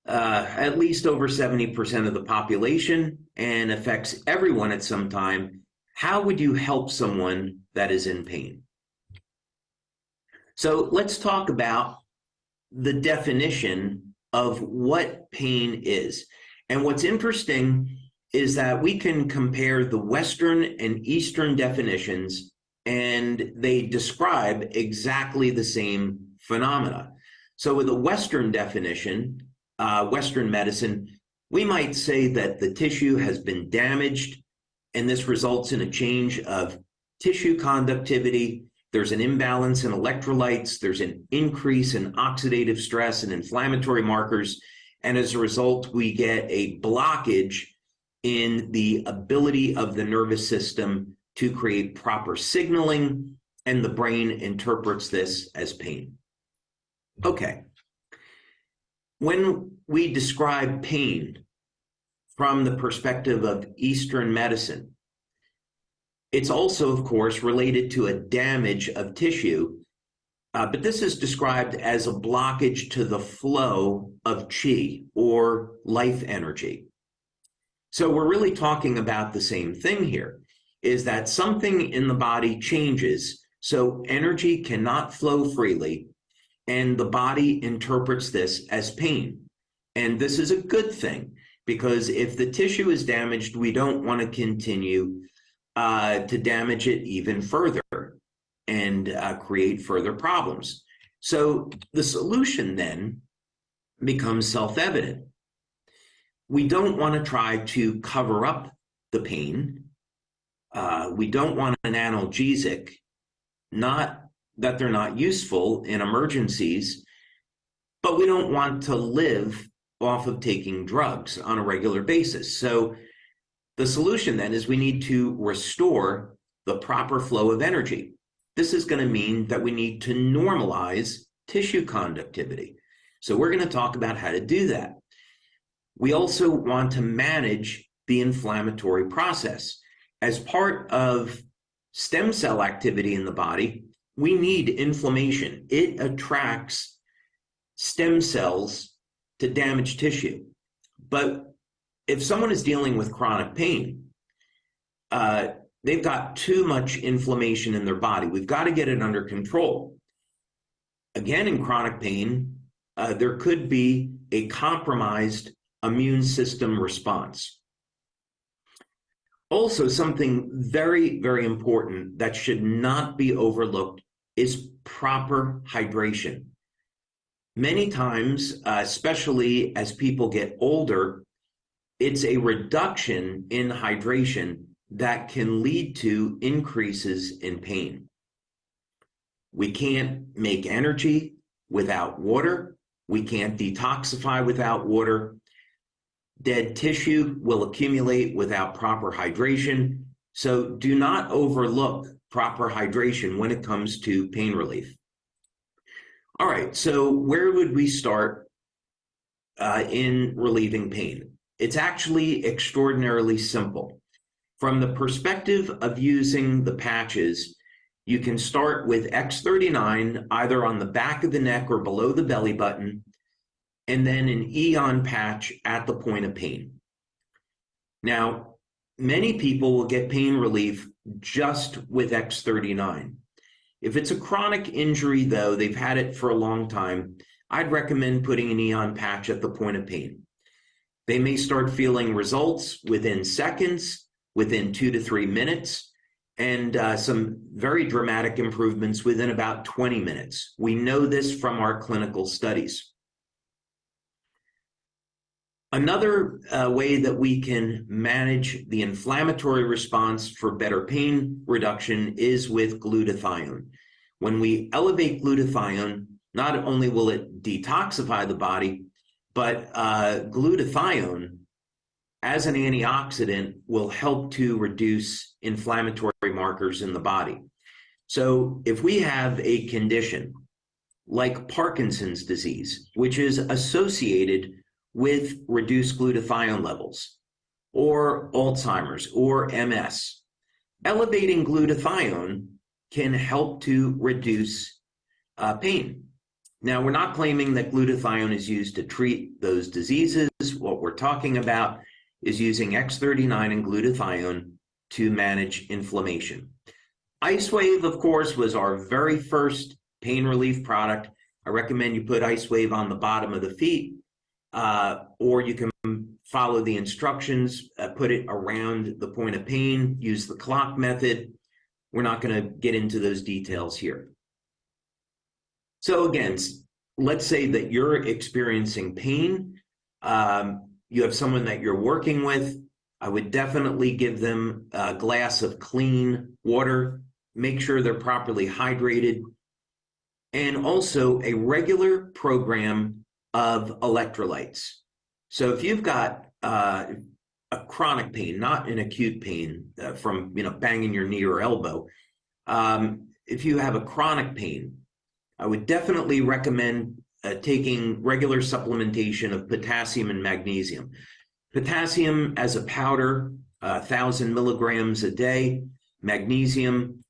at least over 70% of the population and affects everyone at some time. How would you help someone that is in pain? So let's talk about the definition of what pain is. And what's interesting is that we can compare the Western and Eastern definitions, and they describe exactly the same phenomena. So with a Western definition, Western medicine, we might say that the tissue has been damaged, and this results in a change of tissue conductivity. There's an imbalance in electrolytes, there's an increase in oxidative stress and inflammatory markers, and as a result, we get a blockage in the ability of the nervous system to create proper signaling, and the brain interprets this as pain. Okay. When we describe pain from the perspective of Eastern medicine, it's also, of course, related to a damage of tissue, but this is described as a blockage to the flow of qi, or life energy. So we're really talking about the same thing here, is that something in the body changes, so energy cannot flow freely, and the body interprets this as pain. And this is a good thing, because if the tissue is damaged, we don't want to continue to damage it even further and create further problems. So the solution then becomes self-evident. We don't want to try to cover up the pain. We don't want an analgesic, not that they're not useful in emergencies, but we don't want to live off of taking drugs on a regular basis. So the solution then is we need to restore the proper flow of energy. This is going to mean that we need to normalize tissue conductivity. So we're going to talk about how to do that. We also want to manage the inflammatory process. As part of stem cell activity in the body, we need inflammation. It attracts stem cells to damage tissue. But if someone is dealing with chronic pain, they've got too much inflammation in their body. We've got to get it under control. Again, in chronic pain, there could be a compromised immune system response. Also, something very, very important that should not be overlooked is proper hydration. Many times, especially as people get older, it's a reduction in hydration that can lead to increases in pain. We can't make energy without water. We can't detoxify without water. Dead tissue will accumulate without proper hydration. So do not overlook proper hydration when it comes to pain relief. All right, so where would we start in relieving pain? It's actually extraordinarily simple. From the perspective of using the patches, you can start with X39 either on the back of the neck or below the belly button, and then an Eon patch at the point of pain. Now, many people will get pain relief just with X39. If it's a chronic injury, though, they've had it for a long time, I'd recommend putting an Eon patch at the point of pain. They may start feeling results within seconds, within 2 to 3 minutes, and some very dramatic improvements within about 20 minutes. We know this from our clinical studies. Another way that we can manage the inflammatory response for better pain reduction is with glutathione. When we elevate glutathione, not only will it detoxify the body, but glutathione as an antioxidant will help to reduce inflammatory markers in the body. So if we have a condition like Parkinson's disease, which is associated with reduced glutathione levels, or Alzheimer's or MS, elevating glutathione can help to reduce pain. Now, we're not claiming that glutathione is used to treat those diseases. What we're talking about is using X39 and glutathione to manage inflammation. IceWave, of course, was our very first pain relief product. I recommend you put IceWave on the bottom of the feet, or you can follow the instructions, put it around the point of pain, use the clock method. We're not going to get into those details here. So again, let's say that you're experiencing pain. You have someone that you're working with. I would definitely give them a glass of clean water, make sure they're properly hydrated, and also a regular program of electrolytes. So if you've got a chronic pain, not an acute pain from banging your knee or elbow, if you have a chronic pain, I would definitely recommend taking regular supplementation of potassium and magnesium. Potassium as a powder, 1,000 milligrams a day. Magnesium,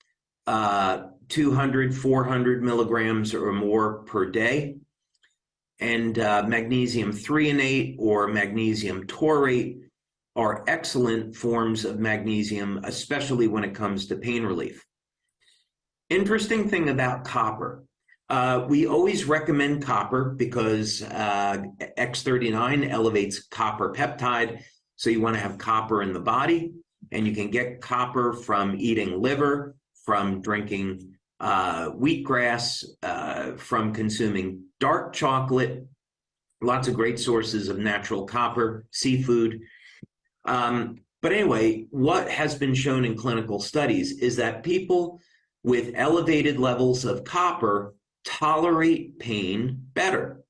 200, 400 milligrams or more per day. And magnesium threonate or magnesium taurate are excellent forms of magnesium, especially when it comes to pain relief. Interesting thing about copper. We always recommend copper because X39 elevates copper peptide. So you want to have copper in the body, and you can get copper from eating liver, from drinking wheatgrass, from consuming dark chocolate, lots of great sources of natural copper, seafood. But anyway, what has been shown in clinical studies is that people with elevated levels of copper tolerate pain better.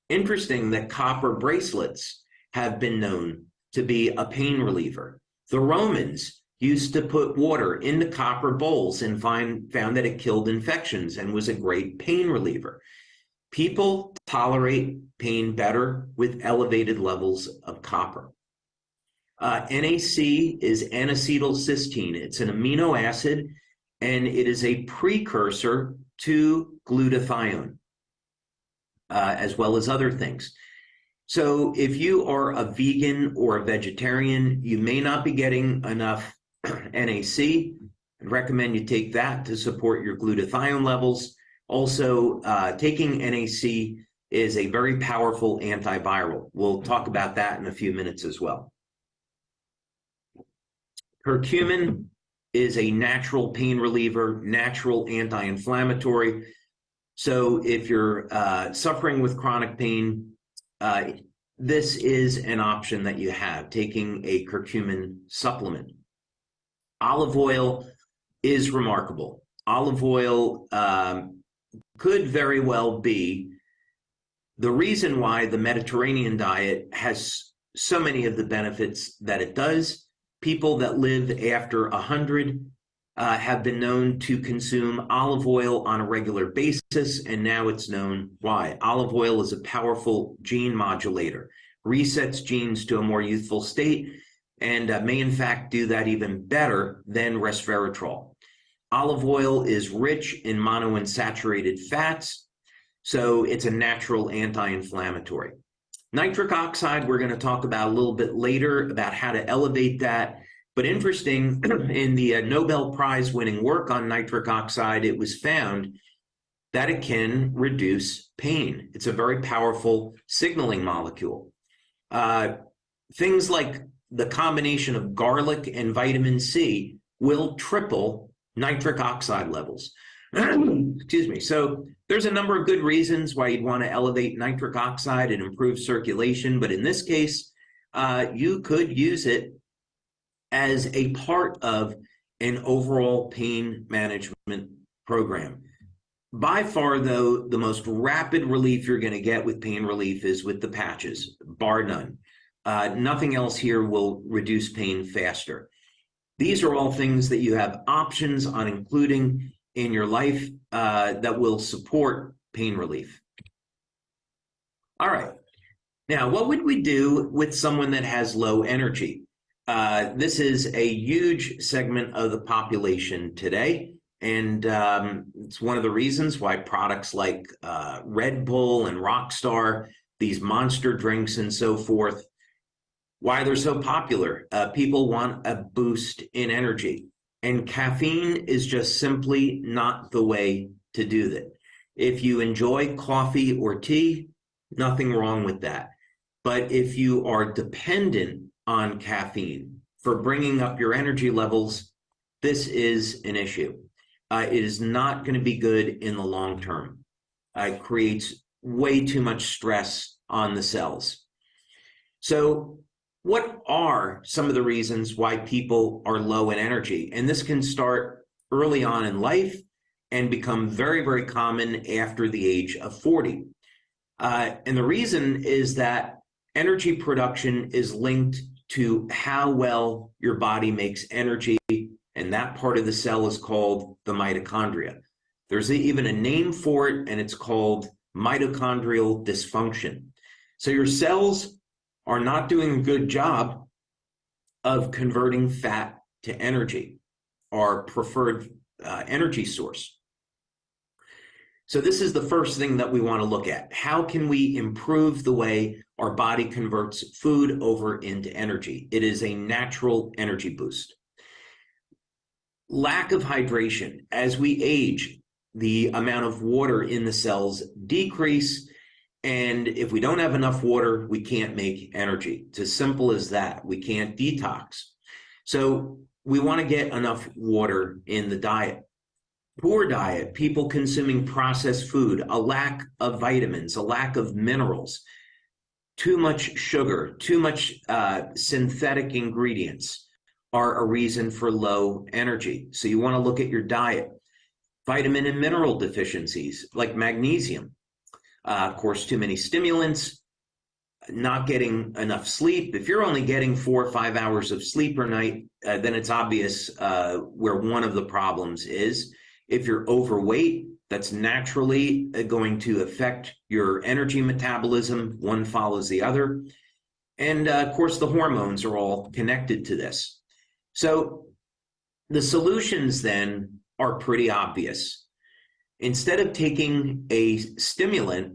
Interesting that copper bracelets have been known to be a pain reliever. The Romans used to put water into copper bowls and found that it killed infections and was a great pain reliever. People tolerate pain better with elevated levels of copper. NAC is N-acetylcysteine. It's an amino acid, and it is a precursor to glutathione, as well as other things. So if you are a vegan or a vegetarian, you may not be getting enough NAC. I'd recommend you take that to support your glutathione levels. Also, taking NAC is a very powerful antiviral. We'll talk about that in a few minutes as well. Curcumin is a natural pain reliever, natural anti-inflammatory. So if you're suffering with chronic pain, this is an option that you have, taking a curcumin supplement. Olive oil is remarkable. Olive oil could very well be the reason why the Mediterranean diet has so many of the benefits that it does. People that live after 100 have been known to consume olive oil on a regular basis, and now it's known why. Olive oil is a powerful gene modulator, resets genes to a more youthful state, and may in fact do that even better than resveratrol. Olive oil is rich in monounsaturated fats, so it's a natural anti-inflammatory. Nitric oxide, we're going to talk about a little bit later about how to elevate that. But interesting, in the Nobel Prize winning work on nitric oxide, it was found that it can reduce pain. It's a very powerful signaling molecule. Things like the combination of garlic and vitamin C will triple nitric oxide levels. Excuse me. So there's a number of good reasons why you'd want to elevate nitric oxide and improve circulation. But in this case, you could use it as a part of an overall pain management program. By far, though, the most rapid relief you're going to get with pain relief is with the patches, bar none. Nothing else here will reduce pain faster. These are all things that you have options on including in your life that will support pain relief. All right. Now, what would we do with someone that has low energy? This is a huge segment of the population today. And it's one of the reasons why products like Red Bull and Rockstar, these monster drinks and so forth, why they're so popular. People want a boost in energy. And caffeine is just simply not the way to do that. If you enjoy coffee or tea, nothing wrong with that. But if you are dependent on caffeine for bringing up your energy levels, this is an issue. It is not going to be good in the long term. It creates way too much stress on the cells. So what are some of the reasons why people are low in energy? And this can start early on in life and become very, very common after the age of 40. And the reason is that energy production is linked to how well your body makes energy, and that part of the cell is called the mitochondria. There's even a name for it, and it's called mitochondrial dysfunction. So your cells are not doing a good job of converting fat to energy, our preferred energy source. So this is the first thing that we want to look at. How can we improve the way our body converts food over into energy? It is a natural energy boost. Lack of hydration. As we age, the amount of water in the cells decrease, and if we don't have enough water, we can't make energy. It's as simple as that. We can't detox. So we want to get enough water in the diet. Poor diet, people consuming processed food, a lack of vitamins, a lack of minerals, too much sugar, too much synthetic ingredients are a reason for low energy. So you want to look at your diet. Vitamin and mineral deficiencies like magnesium. Of course, too many stimulants, not getting enough sleep. If you're only getting 4 or 5 hours of sleep per night, then it's obvious where one of the problems is. If you're overweight, that's naturally going to affect your energy metabolism. One follows the other. And of course, the hormones are all connected to this. So the solutions then are pretty obvious. Instead of taking a stimulant,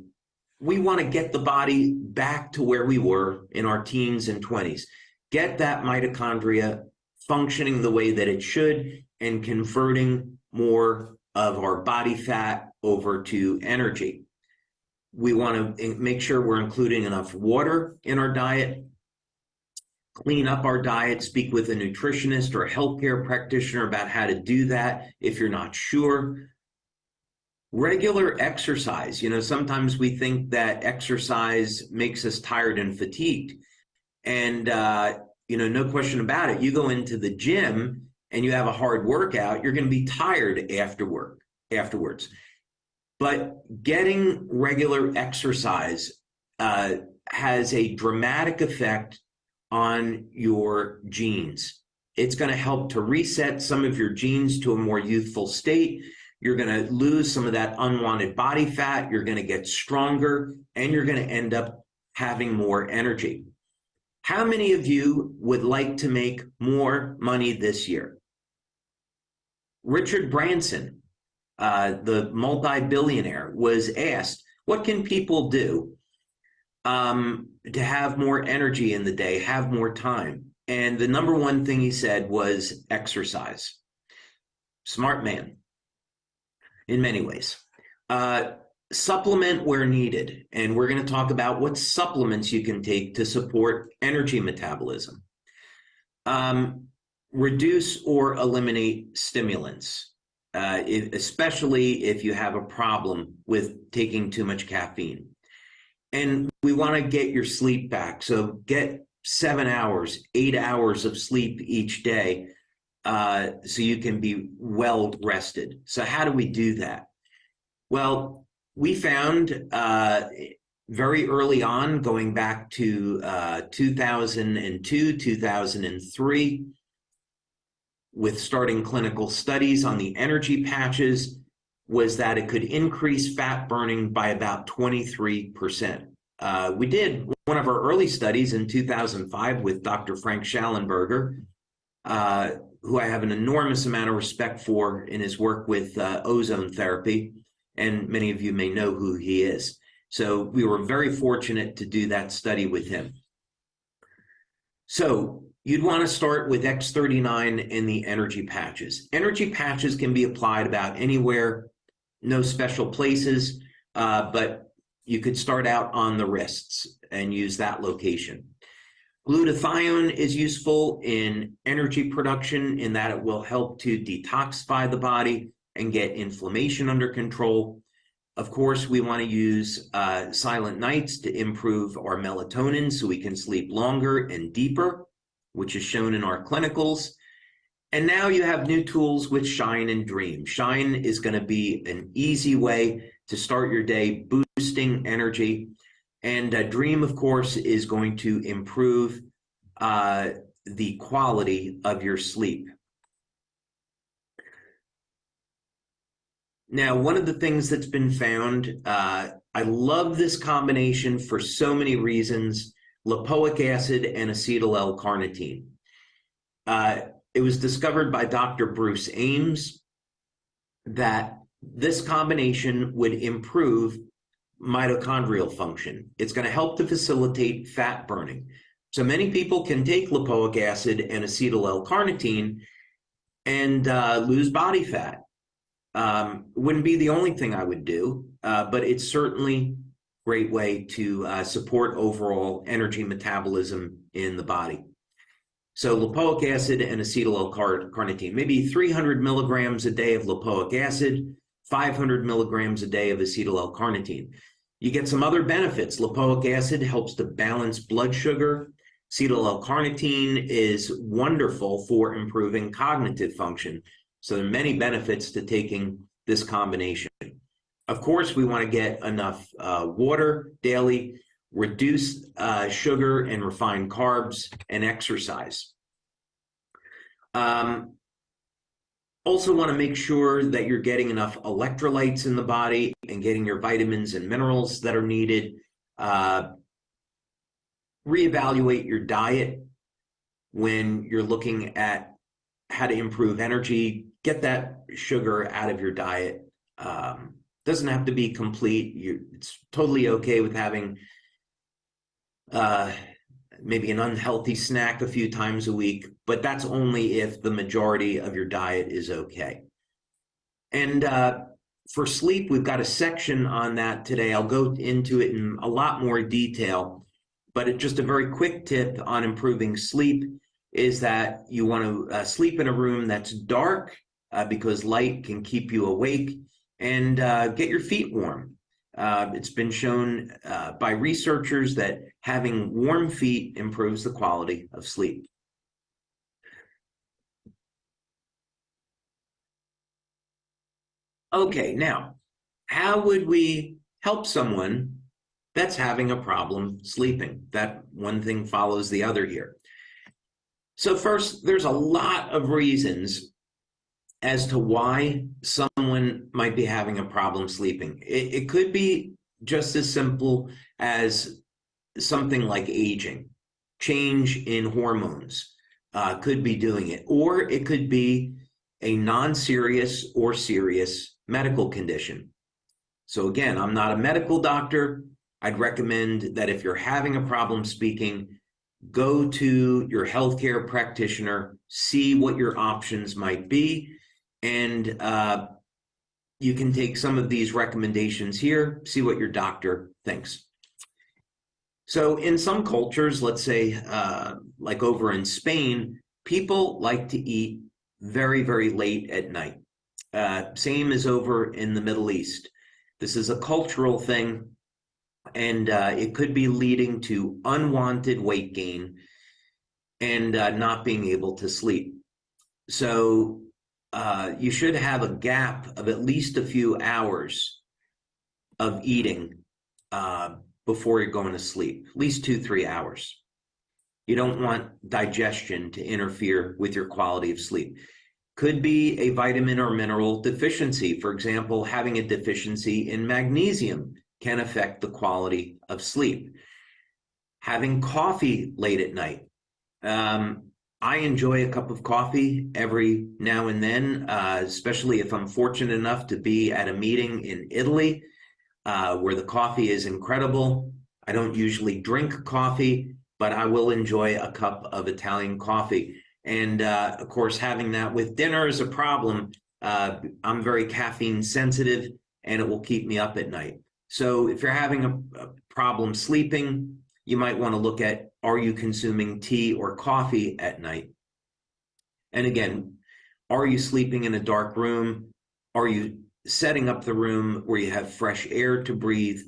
we want to get the body back to where we were in our teens and 20s. Get that mitochondria functioning the way that it should and converting more of our body fat over to energy. We want to make sure we're including enough water in our diet, clean up our diet, speak with a nutritionist or a healthcare practitioner about how to do that if you're not sure. Regular exercise. You know, sometimes we think that exercise makes us tired and fatigued. And, no question about it. You go into the gym and you have a hard workout, you're going to be tired afterwards. But getting regular exercise has a dramatic effect on your genes. It's going to help to reset some of your genes to a more youthful state. You're going to lose some of that unwanted body fat. You're going to get stronger, and you're going to end up having more energy. How many of you would like to make more money this year? Richard Branson, the multi-billionaire, was asked, what can people do to have more energy in the day, have more time? And the number one thing he said was exercise. Smart man in many ways. Supplement where needed. And we're going to talk about what supplements you can take to support energy metabolism. Reduce or eliminate stimulants, especially if you have a problem with taking too much caffeine. And we want to get your sleep back. So get 7 hours, 8 hours of sleep each day so you can be well rested. So how do we do that? Well, we found very early on, going back to 2002, 2003, with starting clinical studies on the energy patches was that it could increase fat burning by about 23%. We did one of our early studies in 2005 with Dr. Frank Schallenberger, who I have an enormous amount of respect for in his work with ozone therapy, and many of you may know who he is. So we were very fortunate to do that study with him. So you'd want to start with X39 and the energy patches. Energy patches can be applied about anywhere, no special places, but you could start out on the wrists and use that location. Glutathione is useful in energy production in that it will help to detoxify the body and get inflammation under control. Of course, we want to use silent nights to improve our melatonin so we can sleep longer and deeper, which is shown in our clinicals. And now you have new tools with Shine and Dream. Shine is going to be an easy way to start your day boosting energy. And Dream, of course, is going to improve the quality of your sleep. Now, one of the things that's been found, I love this combination for so many reasons, lipoic acid and acetyl L-carnitine. It was discovered by Dr. Bruce Ames that this combination would improve mitochondrial function. It's going to help to facilitate fat burning. So many people can take lipoic acid and acetyl L-carnitine and lose body fat. Wouldn't be the only thing I would do, but it's certainly a great way to support overall energy metabolism in the body. So lipoic acid and acetyl L-carnitine, maybe 300 milligrams a day of lipoic acid, 500 milligrams a day of acetyl L-carnitine. You get some other benefits. Lipoic acid helps to balance blood sugar. Acetyl L-carnitine is wonderful for improving cognitive function. So there are many benefits to taking this combination. Of course, we want to get enough water daily, reduce sugar and refined carbs, and exercise. Also want to make sure that you're getting enough electrolytes in the body and getting your vitamins and minerals that are needed. Reevaluate your diet when you're looking at how to improve energy. Get that sugar out of your diet. Doesn't have to be complete. It's totally okay with having maybe an unhealthy snack a few times a week, but that's only if the majority of your diet is okay. And for sleep, we've got a section on that today. I'll go into it in a lot more detail, but just a very quick tip on improving sleep is that you want to sleep in a room that's dark because light can keep you awake, and get your feet warm. It's been shown by researchers that having warm feet improves the quality of sleep. Okay, now, how would we help someone that's having a problem sleeping? That one thing follows the other here. So first, there's a lot of reasons as to why someone might be having a problem sleeping. It could be just as simple as something like aging, change in hormones could be doing it, or it could be a non-serious or serious medical condition. So again, I'm not a medical doctor. I'd recommend that if you're having a problem sleeping, go to your healthcare practitioner, see what your options might be, and you can take some of these recommendations here, see what your doctor thinks. So in some cultures, let's say like over in Spain, people like to eat very, very late at night. Same as over in the Middle East. This is a cultural thing, and it could be leading to unwanted weight gain and not being able to sleep. So you should have a gap of at least a few hours of eating before you're going to sleep, at least 2-3 hours. You don't want digestion to interfere with your quality of sleep. Could be a vitamin or mineral deficiency. For example, having a deficiency in magnesium can affect the quality of sleep. Having coffee late at night. I enjoy a cup of coffee every now and then, especially if I'm fortunate enough to be at a meeting in Italy where the coffee is incredible. I don't usually drink coffee, but I will enjoy a cup of Italian coffee. And of course, having that with dinner is a problem. I'm very caffeine sensitive and it will keep me up at night. So if you're having a problem sleeping, you might want to look at, are you consuming tea or coffee at night? And again, are you sleeping in a dark room? Are you setting up the room where you have fresh air to breathe?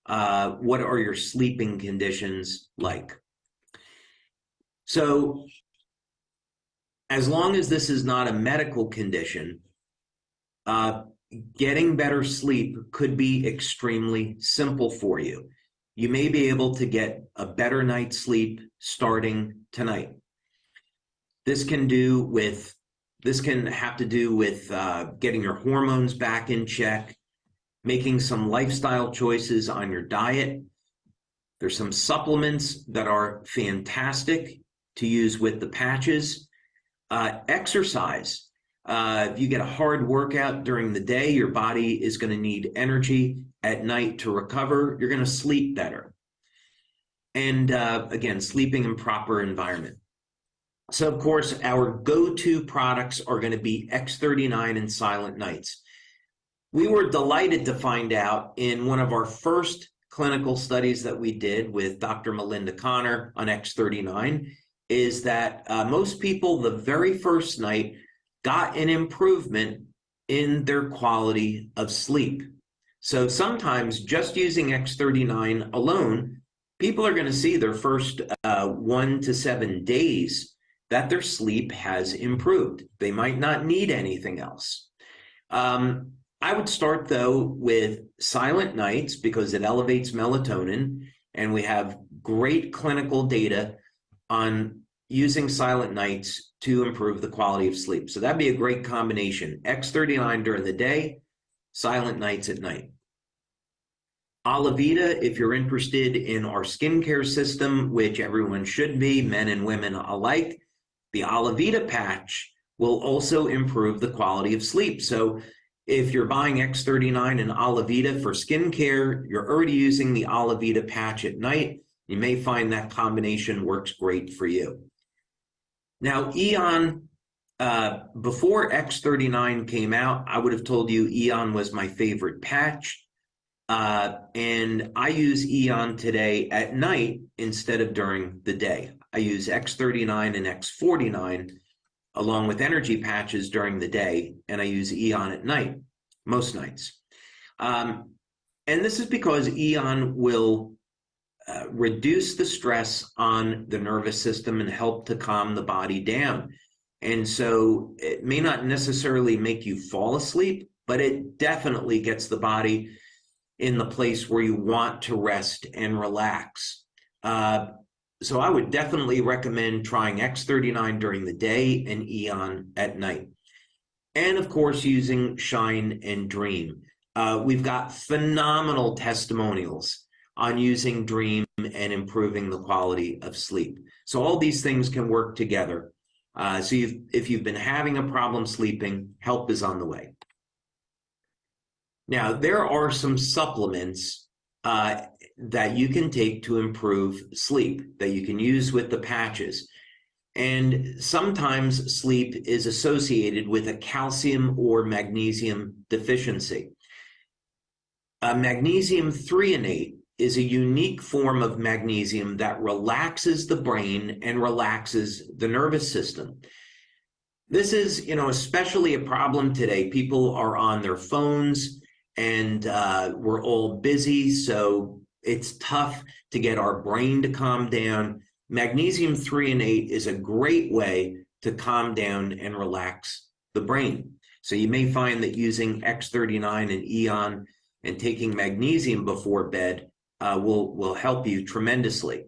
What are your sleeping conditions like? So as long as this is not a medical condition, getting better sleep could be extremely simple for you. You may be able to get a better night's sleep starting tonight. This can have to do with getting your hormones back in check, making some lifestyle choices on your diet. There's some supplements that are fantastic to use with the patches. Exercise. If you get a hard workout during the day, your body is going to need energy at night to recover. You're going to sleep better. And again, sleeping in proper environment. So of course, our go-to products are going to be X39 and Silent Nights. We were delighted to find out in one of our first clinical studies that we did with Dr. Melinda Connor on X39 is that most people the very first night got an improvement in their quality of sleep. So sometimes just using X39 alone, people are going to see their first 1 to 7 days that their sleep has improved. They might not need anything else. I would start though with Silent Nights because it elevates melatonin, and we have great clinical data on using Silent Nights to improve the quality of sleep. So that'd be a great combination. X39 during the day, Silent Nights at night. Alavita, if you're interested in our skincare system, which everyone should be, men and women alike, the Alavita patch will also improve the quality of sleep. So if you're buying X39 and Alavita for skincare, you're already using the Alavita patch at night, you may find that combination works great for you. Now, Eon, before X39 came out, I would have told you Eon was my favorite patch. And I use Eon today at night instead of during the day. I use X39 and X49 along with energy patches during the day, and I use Eon at night, most nights. And this is because Eon will reduce the stress on the nervous system and help to calm the body down. And so it may not necessarily make you fall asleep, but it definitely gets the body in the place where you want to rest and relax. So I would definitely recommend trying X39 during the day and Eon at night. And of course, using Shine and Dream. We've got phenomenal testimonials on using Dream and improving the quality of sleep. So all these things can work together. So if you've been having a problem sleeping, help is on the way. Now, there are some supplements that you can take to improve sleep that you can use with the patches. And sometimes sleep is associated with a calcium or magnesium deficiency. Magnesium threonate is a unique form of magnesium that relaxes the brain and relaxes the nervous system. This is, especially a problem today. People are on their phones and we're all busy, so it's tough to get our brain to calm down. Magnesium threonate is a great way to calm down and relax the brain. So you may find that using X39 and Eon and taking magnesium before bed will help you tremendously.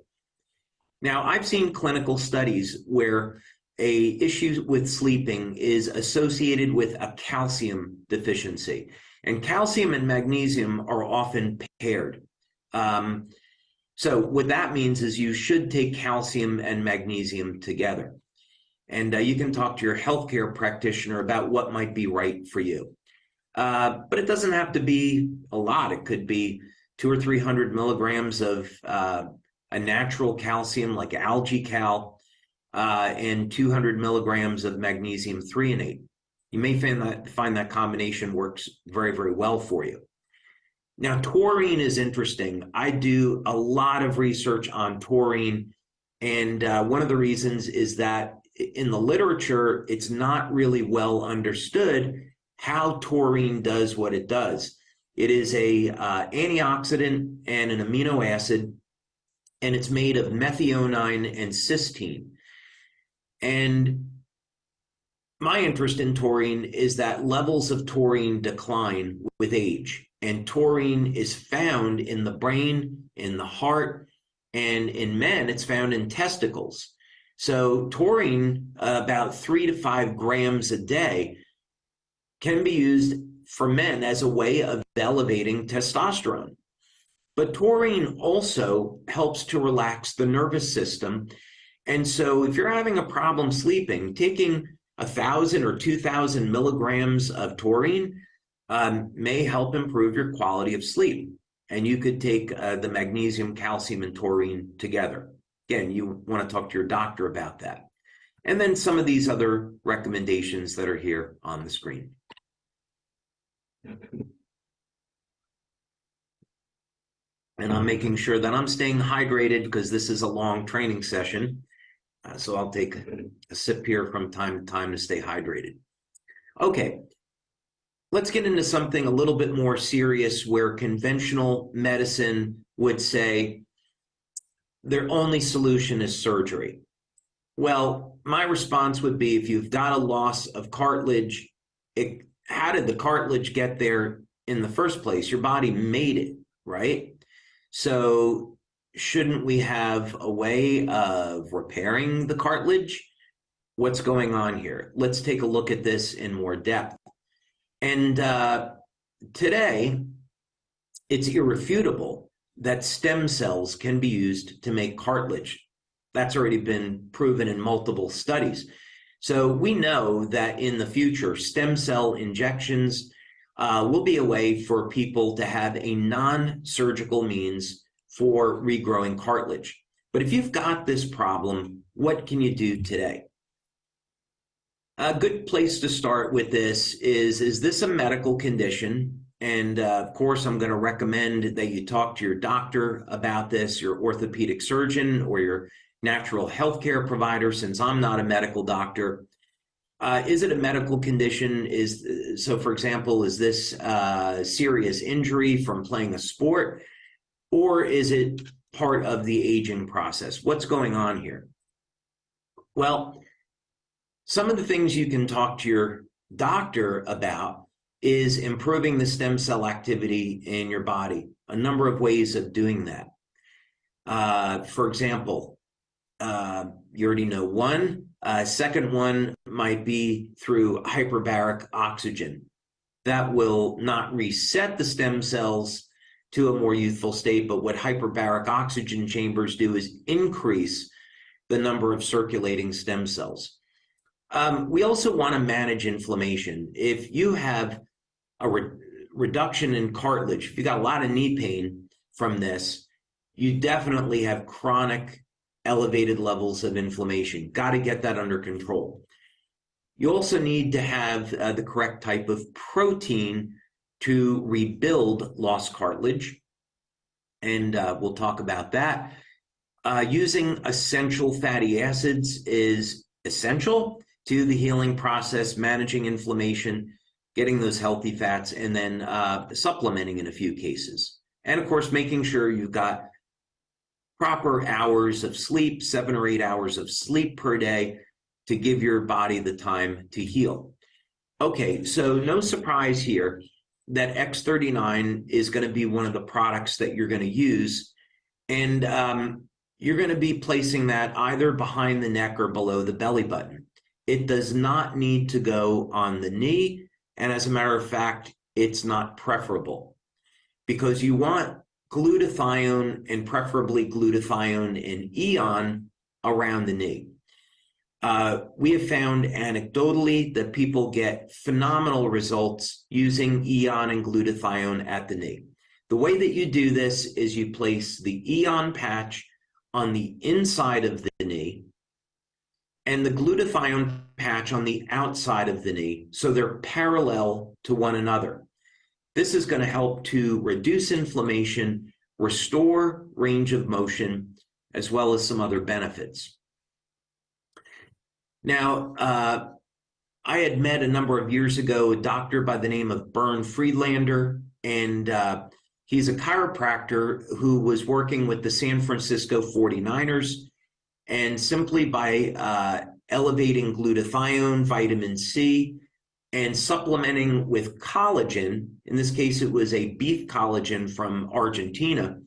Now, I've seen clinical studies where a issue with sleeping is associated with a calcium deficiency. And calcium and magnesium are often paired. So what that means is you should take calcium and magnesium together. And you can talk to your healthcare practitioner about what might be right for you. But it doesn't have to be a lot. It could be 200 or 300 milligrams of a natural calcium like algae cal and 200 milligrams of magnesium threonate. You may find that combination works very, very well for you. Now, taurine is interesting. I do a lot of research on taurine, and one of the reasons is that in the literature, it's not really well understood how taurine does what it does. It is a antioxidant and an amino acid, and it's made of methionine and cysteine. And my interest in taurine is that levels of taurine decline with age, and taurine is found in the brain, in the heart, and in men, it's found in testicles. So taurine, about 3 to 5 grams a day, can be used for men as a way of elevating testosterone. But taurine also helps to relax the nervous system. And so if you're having a problem sleeping, taking 1,000 or 2,000 milligrams of taurine may help improve your quality of sleep. And you could take the magnesium, calcium, and taurine together. Again, you want to talk to your doctor about that. And then some of these other recommendations that are here on the screen. And I'm making sure that I'm staying hydrated because this is a long training session. So I'll take a sip here from time to time to stay hydrated. Okay, let's get into something a little bit more serious where conventional medicine would say their only solution is surgery. Well, my response would be if you've got a loss of cartilage, how did the cartilage get there in the first place? Your body made it, right? So shouldn't we have a way of repairing the cartilage? What's going on here? Let's take a look at this in more depth. And today, it's irrefutable that stem cells can be used to make cartilage. That's already been proven in multiple studies. So we know that in the future, stem cell injections will be a way for people to have a non-surgical means for regrowing cartilage. But if you've got this problem, what can you do today? A good place to start with this is this a medical condition? And of course, I'm going to recommend that you talk to your doctor about this, your orthopedic surgeon or your natural health care provider, since I'm not a medical doctor. Is it a medical condition? So, for example, is this serious injury from playing a sport? Or is it part of the aging process? What's going on here? Well, some of the things you can talk to your doctor about is improving the stem cell activity in your body. A number of ways of doing that. For example, you already know one. Second one might be through hyperbaric oxygen. That will not reset the stem cells to a more youthful state, but what hyperbaric oxygen chambers do is increase the number of circulating stem cells. We also want to manage inflammation. If you have a reduction in cartilage, if you got a lot of knee pain from this, you definitely have chronic elevated levels of inflammation. Got to get that under control. You also need to have the correct type of protein to rebuild lost cartilage, and we'll talk about that. Using essential fatty acids is essential to the healing process, managing inflammation, getting those healthy fats, and then supplementing in a few cases. And of course, making sure you've got proper hours of sleep, 7 or 8 hours of sleep per day to give your body the time to heal. Okay, so no surprise here that X39 is going to be one of the products that you're going to use. And you're going to be placing that either behind the neck or below the belly button. It does not need to go on the knee. And as a matter of fact, it's not preferable because you want glutathione and preferably glutathione in Eon around the knee. We have found anecdotally that people get phenomenal results using Eon and glutathione at the knee. The way that you do this is you place the Eon patch on the inside of the knee and the glutathione patch on the outside of the knee, so they're parallel to one another. This is going to help to reduce inflammation, restore range of motion, as well as some other benefits. Now, I had met a number of years ago a doctor by the name of Bernd Friedlander, and he's a chiropractor who was working with the San Francisco 49ers, and simply by elevating glutathione, vitamin C, and supplementing with collagen, in this case it was a beef collagen from Argentina,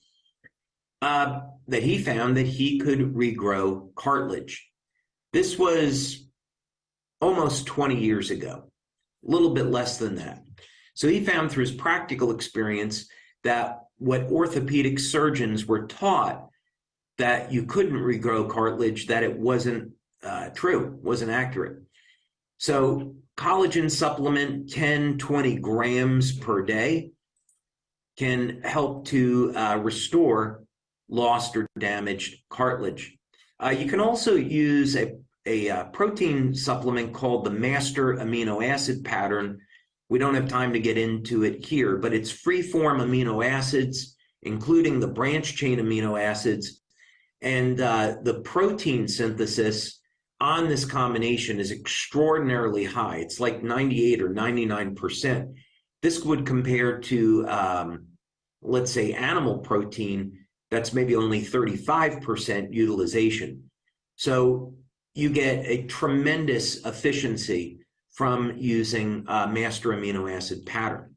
that he found that he could regrow cartilage. This was almost 20 years ago, a little bit less than that. So he found through his practical experience that what orthopedic surgeons were taught, that you couldn't regrow cartilage, that it wasn't true, wasn't accurate. So collagen supplement, 10, 20 grams per day, can help to restore lost or damaged cartilage. You can also use a protein supplement called the master amino acid pattern. We don't have time to get into it here, but it's free-form amino acids, including the branch chain amino acids. And the protein synthesis on this combination is extraordinarily high. It's like 98 or 99%. This would compare to, let's say, animal protein that's maybe only 35% utilization. So you get a tremendous efficiency from using master amino acid pattern.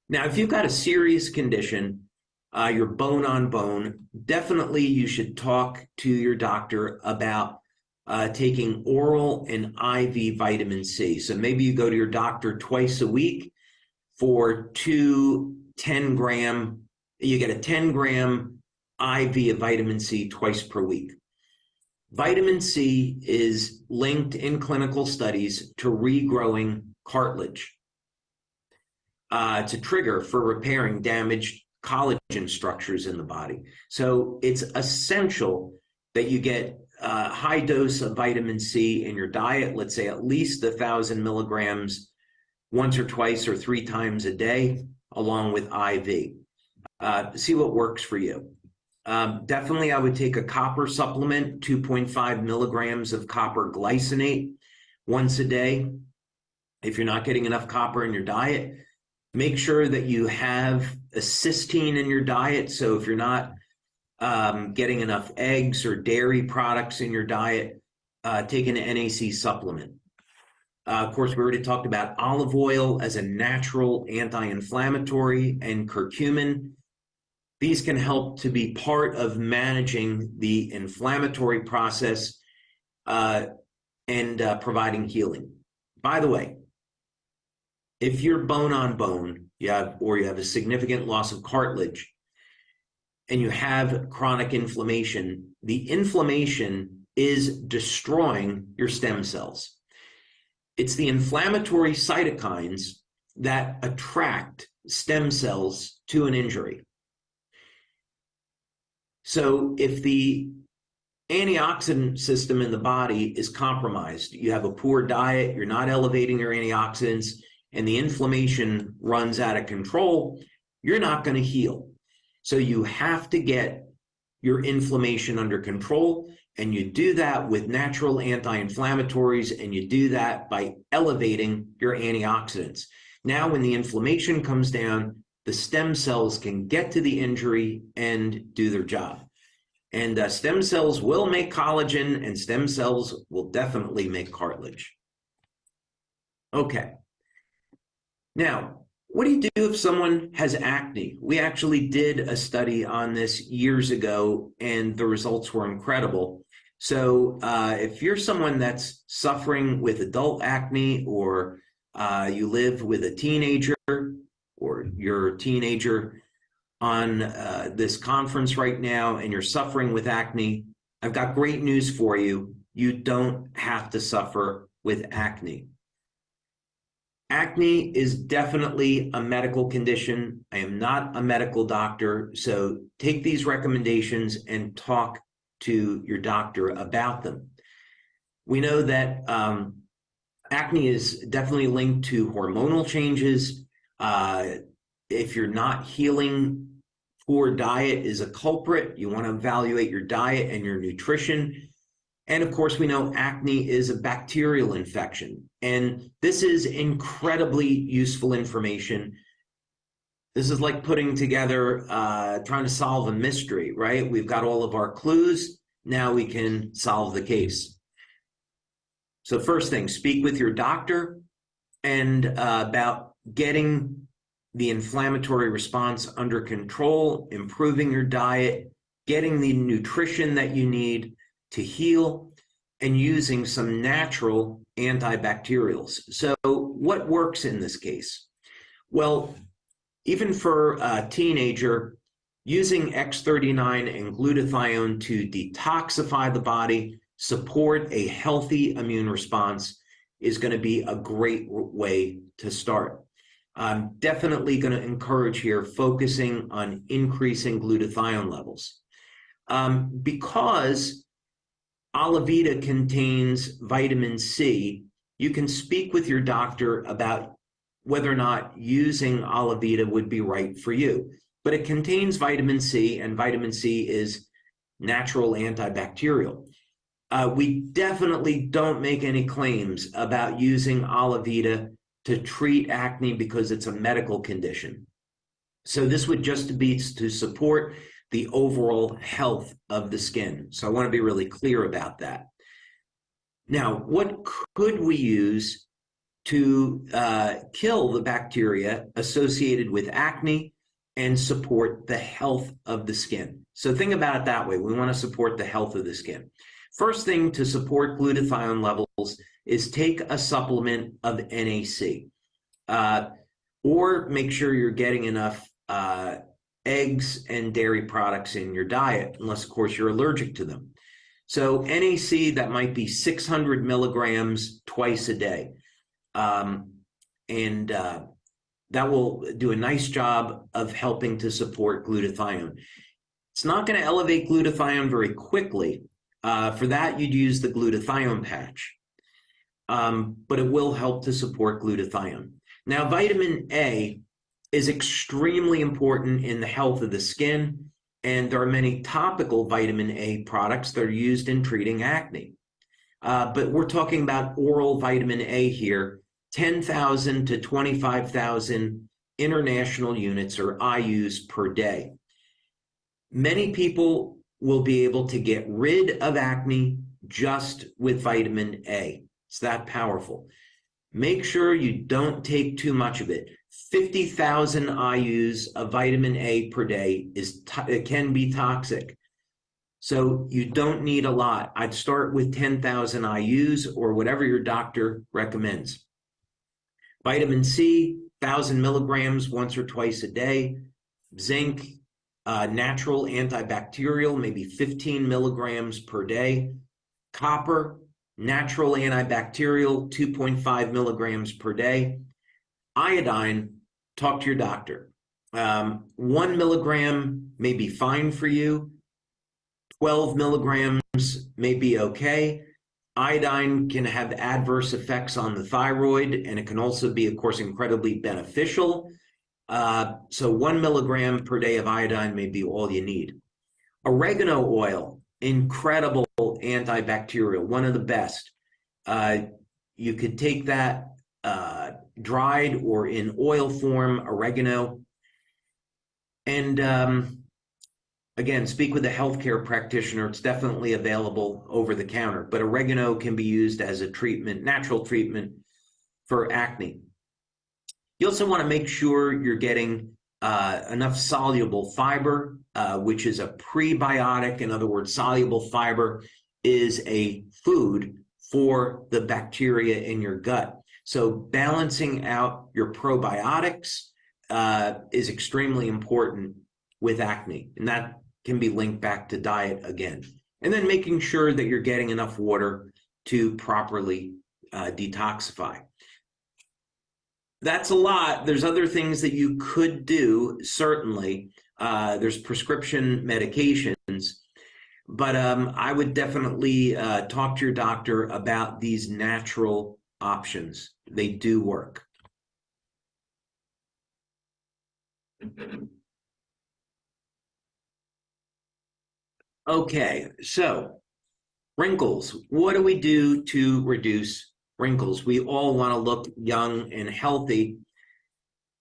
Now, if you've got a serious condition, you're bone on bone, definitely you should talk to your doctor about taking oral and IV vitamin C. So maybe you go to your doctor twice a week for 2 10-gram, you get a 10-gram IV of vitamin C twice per week. Vitamin C is linked in clinical studies to regrowing cartilage. It's a trigger for repairing damaged collagen structures in the body. So it's essential that you get a high dose of vitamin C in your diet, let's say at least 1,000 milligrams once or twice or 3 times a day, along with IV. See what works for you. Definitely, I would take a copper supplement, 2.5 milligrams of copper glycinate once a day. If you're not getting enough copper in your diet, make sure that you have a cysteine in your diet. So if you're not getting enough eggs or dairy products in your diet, take an NAC supplement. Of course, we already talked about olive oil as a natural anti-inflammatory, and curcumin. These can help to be part of managing the inflammatory process and providing healing. By the way, if you're bone on bone, you have a significant loss of cartilage, and you have chronic inflammation, the inflammation is destroying your stem cells. It's the inflammatory cytokines that attract stem cells to an injury. So if the antioxidant system in the body is compromised, you have a poor diet, you're not elevating your antioxidants, and the inflammation runs out of control, you're not going to heal. So you have to get your inflammation under control, and you do that with natural anti-inflammatories, and you do that by elevating your antioxidants. Now, when the inflammation comes down, the stem cells can get to the injury and do their job. And stem cells will make collagen, and stem cells will definitely make cartilage. Okay. Now, What do you do if someone has acne? We actually did a study on this years ago, and the results were incredible. So if you're someone that's suffering with adult acne, or you live with a teenager, or you're a teenager on this conference right now and you're suffering with acne, I've got great news for you. You don't have to suffer with acne. Acne is definitely a medical condition. I am not a medical doctor, so take these recommendations and talk to your doctor about them. We know that acne is definitely linked to hormonal changes. If you're not healing, poor diet is a culprit. You want to evaluate your diet and your nutrition. And of course, we know acne is a bacterial infection. And this is incredibly useful information. This is like putting together, trying to solve a mystery, right? We've got all of our clues. Now we can solve the case. So first thing, speak with your doctor and about getting the inflammatory response under control, improving your diet, getting the nutrition that you need to heal, and using some natural antibacterials. So what works in this case? Well, even for a teenager, using X39 and glutathione to detoxify the body, support a healthy immune response is going to be a great way to start. I'm definitely going to encourage here focusing on increasing glutathione levels. Because Alavita contains vitamin C, you can speak with your doctor about whether or not using Alavita would be right for you. But it contains vitamin C, and vitamin C is natural antibacterial. We definitely don't make any claims about using Alavita to treat acne because it's a medical condition. So this would just be to support the overall health of the skin. So I want to be really clear about that. Now, what could we use to kill the bacteria associated with acne and support the health of the skin? So think about it that way. We want to support the health of the skin. First thing to support glutathione levels is take a supplement of NAC, or make sure you're getting enough eggs and dairy products in your diet, unless of course you're allergic to them. So NAC, that might be 600 milligrams twice a day. That will do a nice job of helping to support glutathione. It's not going to elevate glutathione very quickly. For that, you'd use the glutathione patch, but it will help to support glutathione. Now, vitamin A is extremely important in the health of the skin, and there are many topical vitamin A products that are used in treating acne. But we're talking about oral vitamin A here, 10,000 to 25,000 international units or IUs per day. Many people will be able to get rid of acne just with vitamin A. It's that powerful. Make sure you don't take too much of it. 50,000 IUs of vitamin A per day it can be toxic. So you don't need a lot. I'd start with 10,000 IUs or whatever your doctor recommends. Vitamin C, 1,000 milligrams once or twice a day. Zinc, natural antibacterial, maybe 15 milligrams per day. Copper, natural antibacterial, 2.5 milligrams per day. Iodine, talk to your doctor. 1 milligram may be fine for you. 12 milligrams may be okay. Iodine can have adverse effects on the thyroid, and it can also be, of course, incredibly beneficial. So 1 milligram per day of iodine may be all you need. Oregano oil, incredible antibacterial, one of the best. You could take that dried or in oil form, oregano. And again, speak with a healthcare practitioner. It's definitely available over the counter, but oregano can be used as a treatment, natural treatment for acne. You also want to make sure you're getting enough soluble fiber, which is a prebiotic. In other words, soluble fiber is a food for the bacteria in your gut. So balancing out your probiotics is extremely important with acne, and that can be linked back to diet again. And then making sure that you're getting enough water to properly detoxify. That's a lot. There's other things that you could do, certainly. There's prescription medications, but I would definitely talk to your doctor about these natural options. They do work. Okay, so wrinkles. What do we do to reduce wrinkles? We all want to look young and healthy.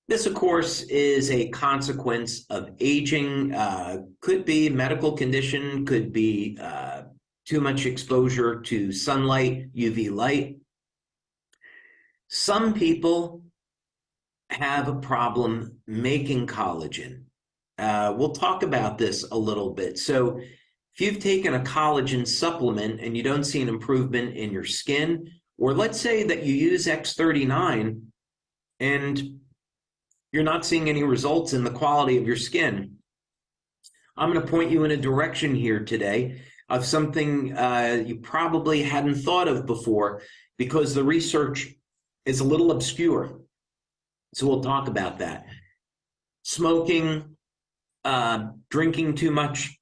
This, of course, is a consequence of aging. Could be medical condition, could be too much exposure to sunlight, UV light. Some people have a problem making collagen. We'll talk about this a little bit. So if you've taken a collagen supplement and you don't see an improvement in your skin, or let's say that you use X39 and you're not seeing any results in the quality of your skin, I'm going to point you in a direction here today of something you probably hadn't thought of before, because the research is a little obscure. So we'll talk about that. Smoking, drinking too much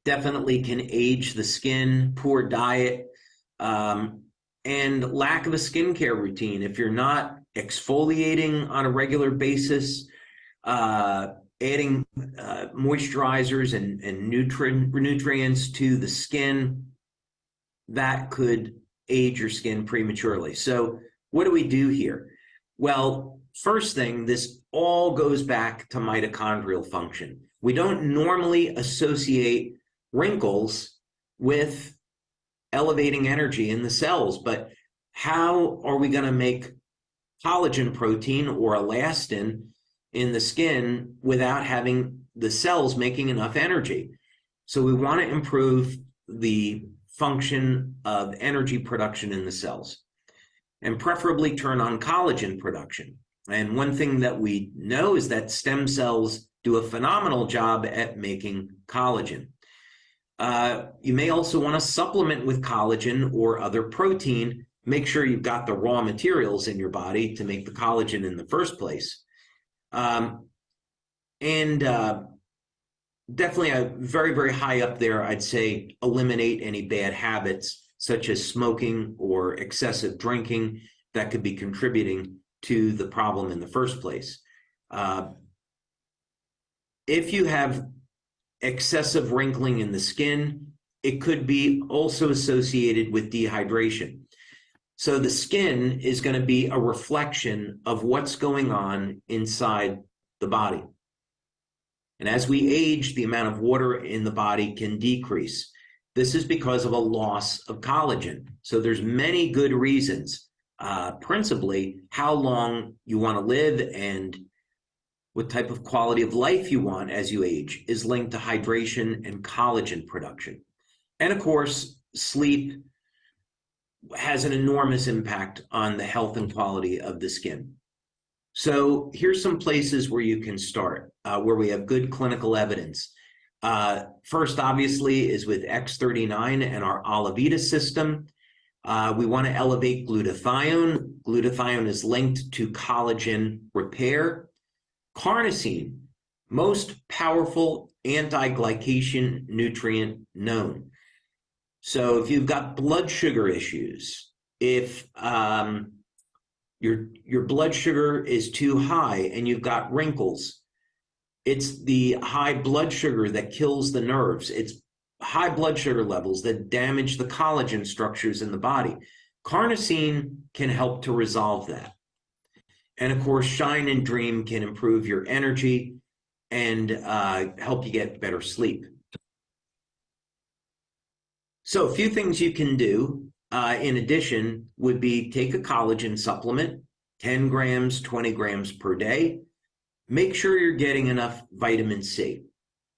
definitely can age the skin, poor diet, and lack of a skincare routine. If you're not exfoliating on a regular basis, adding moisturizers and nutrients to the skin, that could age your skin prematurely. So what do we do here? Well, first thing, this all goes back to mitochondrial function. We don't normally associate wrinkles with elevating energy in the cells, but how are we going to make collagen protein or elastin in the skin without having the cells making enough energy? So we want to improve the function of energy production in the cells, and preferably turn on collagen production. And one thing that we know is that stem cells do a phenomenal job at making collagen. You may also want to supplement with collagen or other protein. Make sure you've got the raw materials in your body to make the collagen in the first place. Definitely a very, very high up there, I'd say eliminate any bad habits such as smoking or excessive drinking that could be contributing to the problem in the first place. If you have excessive wrinkling in the skin, it could be also associated with dehydration. So the skin is going to be a reflection of what's going on inside the body. And as we age, the amount of water in the body can decrease. This is because of a loss of collagen. So there's many good reasons, principally how long you want to live and what type of quality of life you want as you age is linked to hydration and collagen production. And of course, sleep has an enormous impact on the health and quality of the skin. So here's some places where you can start, where we have good clinical evidence. First, obviously, is with X39 and our Olivita system. We want to elevate glutathione. Glutathione is linked to collagen repair. Carnosine, most powerful anti-glycation nutrient known. So if you've got blood sugar issues, if your blood sugar is too high and you've got wrinkles, it's the high blood sugar that kills the nerves. It's high blood sugar levels that damage the collagen structures in the body. Carnosine can help to resolve that. And of course, Shine and Dream can improve your energy and help you get better sleep. So a few things you can do in addition would be take a collagen supplement. 10 grams, 20 grams per day. Make sure you're getting enough vitamin C.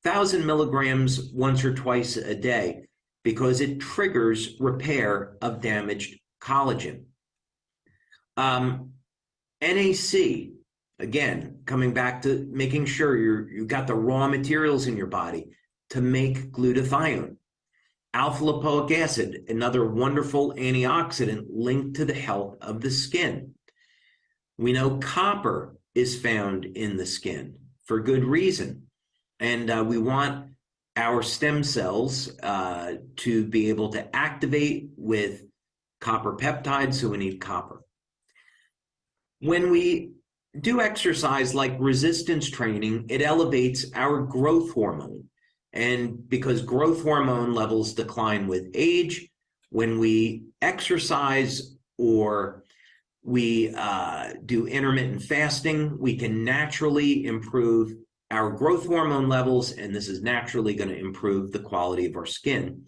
1,000 milligrams once or twice a day because it triggers repair of damaged collagen. NAC, again, coming back to making sure you've got the raw materials in your body to make glutathione. Alpha lipoic acid, another wonderful antioxidant linked to the health of the skin. We know copper is found in the skin for good reason. And we want our stem cells to be able to activate with copper peptides, so we need copper. When we do exercise like resistance training, it elevates our growth hormone. And because growth hormone levels decline with age, when we exercise or we do intermittent fasting, we can naturally improve our growth hormone levels, and this is naturally going to improve the quality of our skin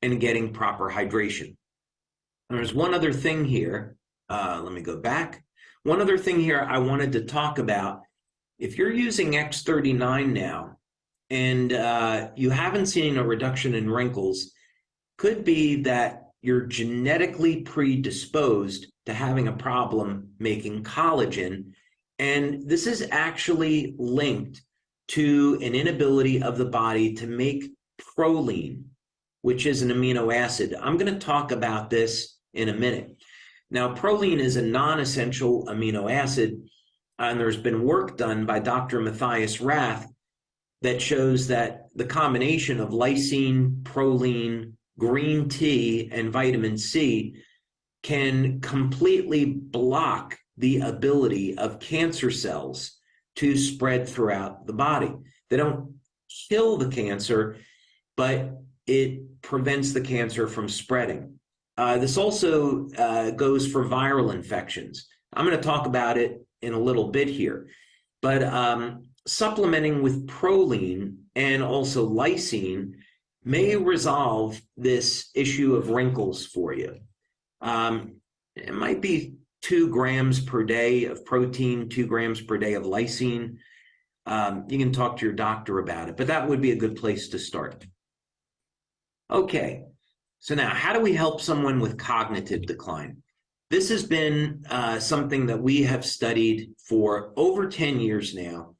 and getting proper hydration. There's one other thing here. Let me go back. One other thing here I wanted to talk about. If you're using X39 now and you haven't seen a reduction in wrinkles, could be that you're genetically predisposed to having a problem making collagen. And this is actually linked to an inability of the body to make proline, which is an amino acid. I'm going to talk about this in a minute. Now, proline is a non-essential amino acid, and there's been work done by Dr. Matthias Rath that shows that the combination of lysine, proline, green tea, and vitamin C can completely block the ability of cancer cells to spread throughout the body. They don't kill the cancer, but it prevents the cancer from spreading. This also goes for viral infections. I'm going to talk about it in a little bit here, but supplementing with proline and also lysine may resolve this issue of wrinkles for you. It might be 2 grams per day of protein, 2 grams per day of lysine. You can talk to your doctor about it, but that would be a good place to start. Okay, so now how do we help someone with cognitive decline? This has been something that we have studied for over 10 years now,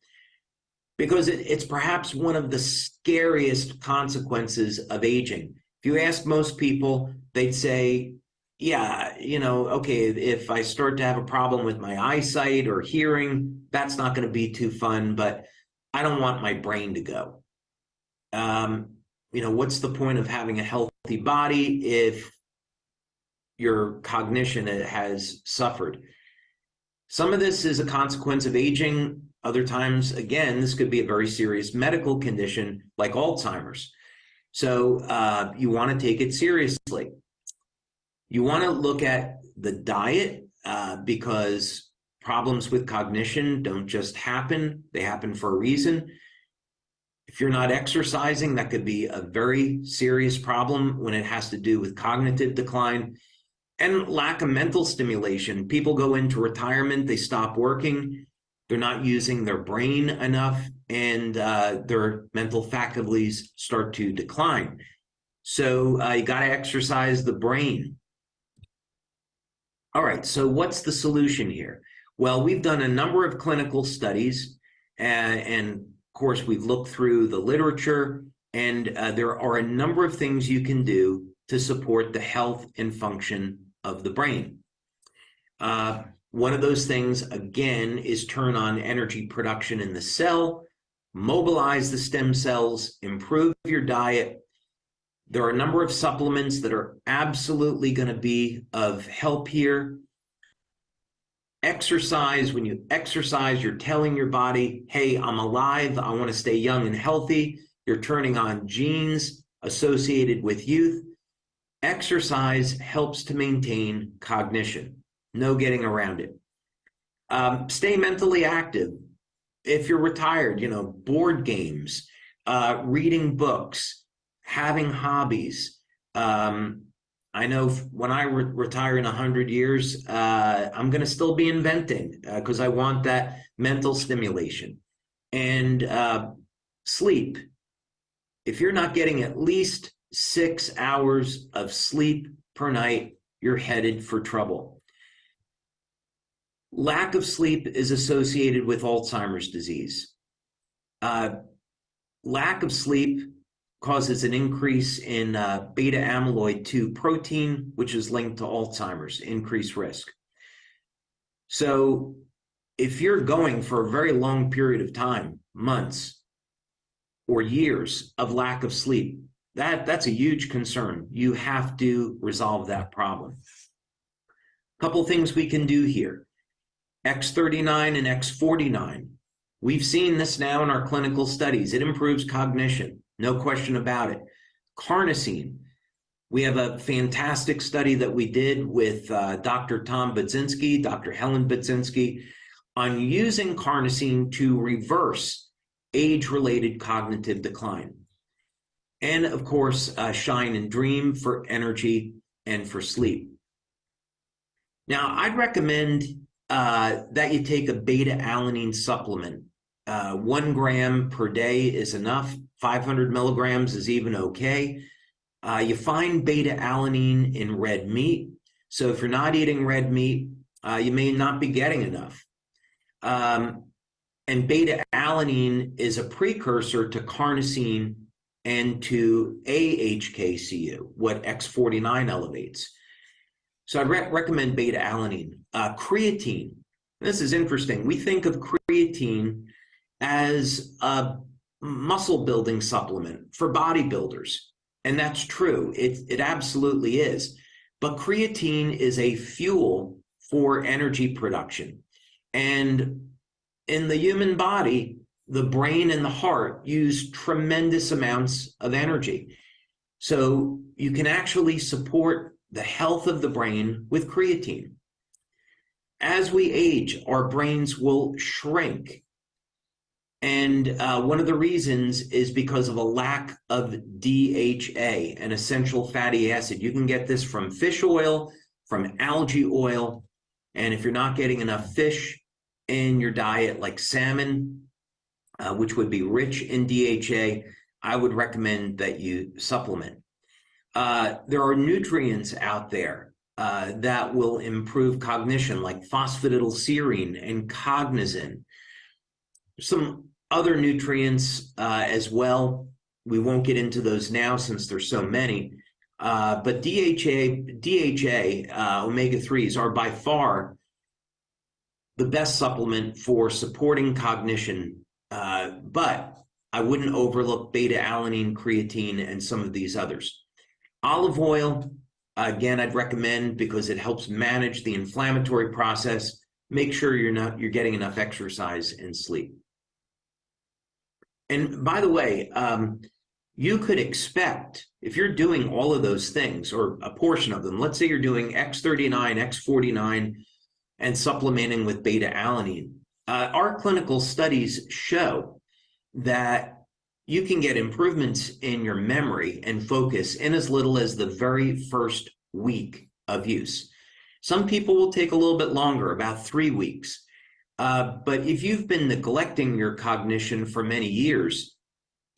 because it's perhaps one of the scariest consequences of aging. If you ask most people, they'd say, yeah, okay, if I start to have a problem with my eyesight or hearing, that's not going to be too fun, but I don't want my brain to go. What's the point of having a healthy body if your cognition has suffered? Some of this is a consequence of aging. Other times, again, this could be a very serious medical condition like Alzheimer's. So you want to take it seriously. You want to look at the diet because problems with cognition don't just happen. They happen for a reason. If you're not exercising, that could be a very serious problem when it has to do with cognitive decline and lack of mental stimulation. People go into retirement, they stop working, they're not using their brain enough, and their mental faculties start to decline. So you got to exercise the brain. All right, so what's the solution here? Well, we've done a number of clinical studies, and of course, we've looked through the literature, and there are a number of things you can do to support the health and function of the brain. One of those things, again, is turn on energy production in the cell, mobilize the stem cells, improve your diet. There are a number of supplements that are absolutely going to be of help here. Exercise. When you exercise, you're telling your body, hey, I'm alive. I want to stay young and healthy. You're turning on genes associated with youth. Exercise helps to maintain cognition. No getting around it. Stay mentally active. If you're retired, board games, reading books, having hobbies, I know when I retire in 100 years, I'm going to still be inventing because I want that mental stimulation. And sleep. If you're not getting at least 6 hours of sleep per night, you're headed for trouble. Lack of sleep is associated with Alzheimer's disease. Lack of sleep causes an increase in beta amyloid 2 protein, which is linked to Alzheimer's, increased risk. So if you're going for a very long period of time, months or years of lack of sleep, that's a huge concern. You have to resolve that problem. A couple things we can do here. X39 and X49. We've seen this now in our clinical studies. It improves cognition, no question about it. Carnosine. We have a fantastic study that we did with Dr. Tom Budzinski, Dr. Helen Budzinski, on using carnosine to reverse age-related cognitive decline. And of course, Shine and Dream for energy and for sleep. Now, I'd recommend that you take a beta-alanine supplement. 1 gram per day is enough. 500 milligrams is even okay. You find beta-alanine in red meat. So if you're not eating red meat, you may not be getting enough. And beta-alanine is a precursor to carnosine and to AHKCU, what X49 elevates. So I'd recommend beta-alanine. Creatine. This is interesting. We think of creatine as a muscle building supplement for bodybuilders. And that's true. It absolutely is. But creatine is a fuel for energy production. And in the human body, the brain and the heart use tremendous amounts of energy. So you can actually support the health of the brain with creatine. As we age, our brains will shrink. And one of the reasons is because of a lack of DHA, an essential fatty acid. You can get this from fish oil, from algae oil, and if you're not getting enough fish in your diet, like salmon, which would be rich in DHA, I would recommend that you supplement. There are nutrients out there that will improve cognition, like phosphatidylserine and cognizin. Some other nutrients as well. We won't get into those now since there's so many. But DHA, omega-3s are by far the best supplement for supporting cognition. But I wouldn't overlook beta-alanine, creatine, and some of these others. Olive oil, again, I'd recommend because it helps manage the inflammatory process. Make sure you're getting enough exercise and sleep. And by the way, you could expect, if you're doing all of those things, or a portion of them, let's say you're doing X39, X49, and supplementing with beta-alanine, our clinical studies show that you can get improvements in your memory and focus in as little as the very first week of use. Some people will take a little bit longer, about 3 weeks. But if you've been neglecting your cognition for many years,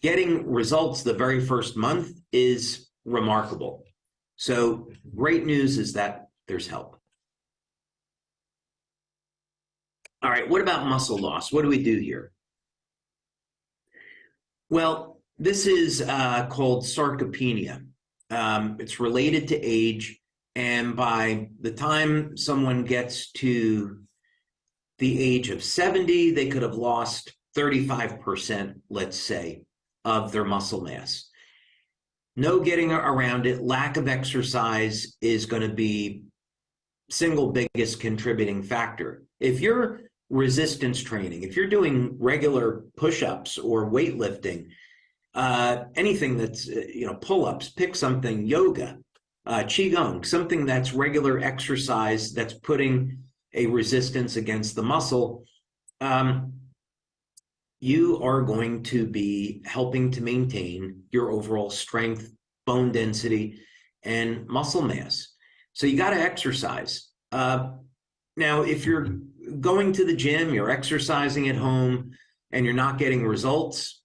getting results the very first month is remarkable. So great news is that there's help. All right, what about muscle loss? What do we do here? Well, this is called sarcopenia. It's related to age, and by the time someone gets to the age of 70, they could have lost 35%, let's say, of their muscle mass. No getting around it. Lack of exercise is going to be single biggest contributing factor. If you're resistance training, if you're doing regular push-ups or weightlifting, anything that's, pull-ups, pick something, yoga, qigong, something that's regular exercise that's putting a resistance against the muscle, you are going to be helping to maintain your overall strength, bone density, and muscle mass. So you got to exercise. Now, if you're going to the gym, you're exercising at home, and you're not getting results,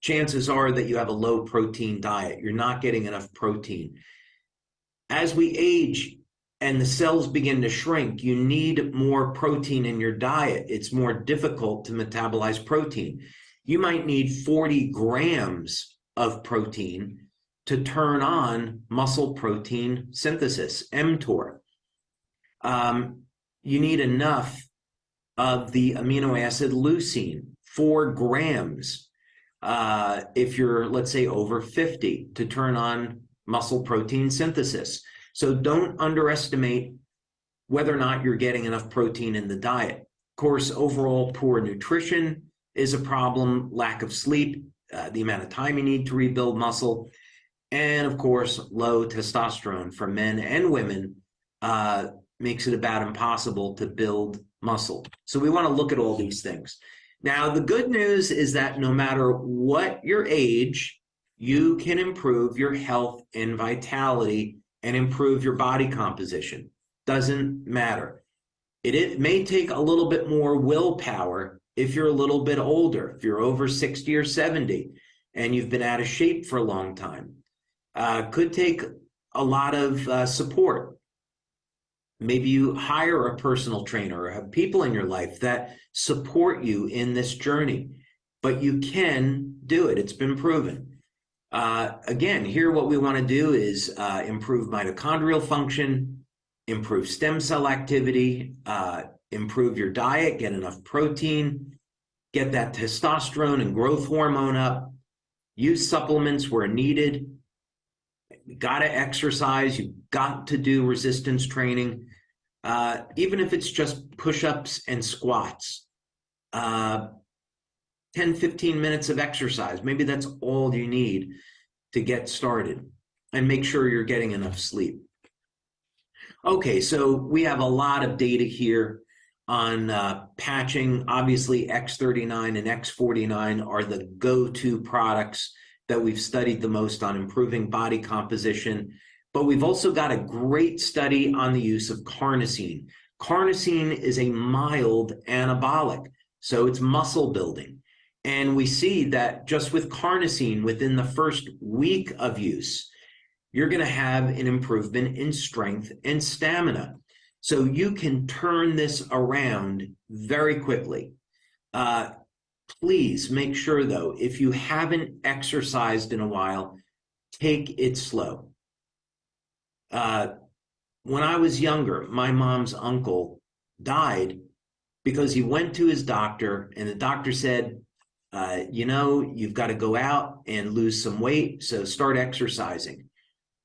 chances are that you have a low protein diet. You're not getting enough protein. As we age and the cells begin to shrink, you need more protein in your diet. It's more difficult to metabolize protein. You might need 40 grams of protein to turn on muscle protein synthesis, mTOR. You need enough of the amino acid leucine, 4 grams, if you're, let's say, over 50, to turn on muscle protein synthesis. So don't underestimate whether or not you're getting enough protein in the diet. Of course, overall poor nutrition is a problem, lack of sleep, the amount of time you need to rebuild muscle, and of course, low testosterone for men and women makes it about impossible to build muscle. So we want to look at all these things. Now, the good news is that no matter what your age, you can improve your health and vitality and improve your body composition. Doesn't matter. It may take a little bit more willpower if you're a little bit older, if you're over 60 or 70 and you've been out of shape for a long time. Could take a lot of support. Maybe you hire a personal trainer or have people in your life that support you in this journey, but you can do it. It's been proven. Again, here what we want to do is improve mitochondrial function, improve stem cell activity, improve your diet, get enough protein, get that testosterone and growth hormone up, use supplements where needed. You got to exercise. You've got to do resistance training, even if it's just push-ups and squats. 10, 15 minutes of exercise. Maybe that's all you need to get started, and make sure you're getting enough sleep. Okay, so we have a lot of data here on patching. Obviously, X39 and X49 are the go-to products that we've studied the most on improving body composition. But we've also got a great study on the use of carnosine. Carnosine is a mild anabolic, so it's muscle building. And we see that just with carnosine, within the first week of use, you're going to have an improvement in strength and stamina. So you can turn this around very quickly. Please make sure, though, if you haven't exercised in a while, take it slow. When I was younger, my mom's uncle died because he went to his doctor, and the doctor said, you've got to go out and lose some weight, so start exercising.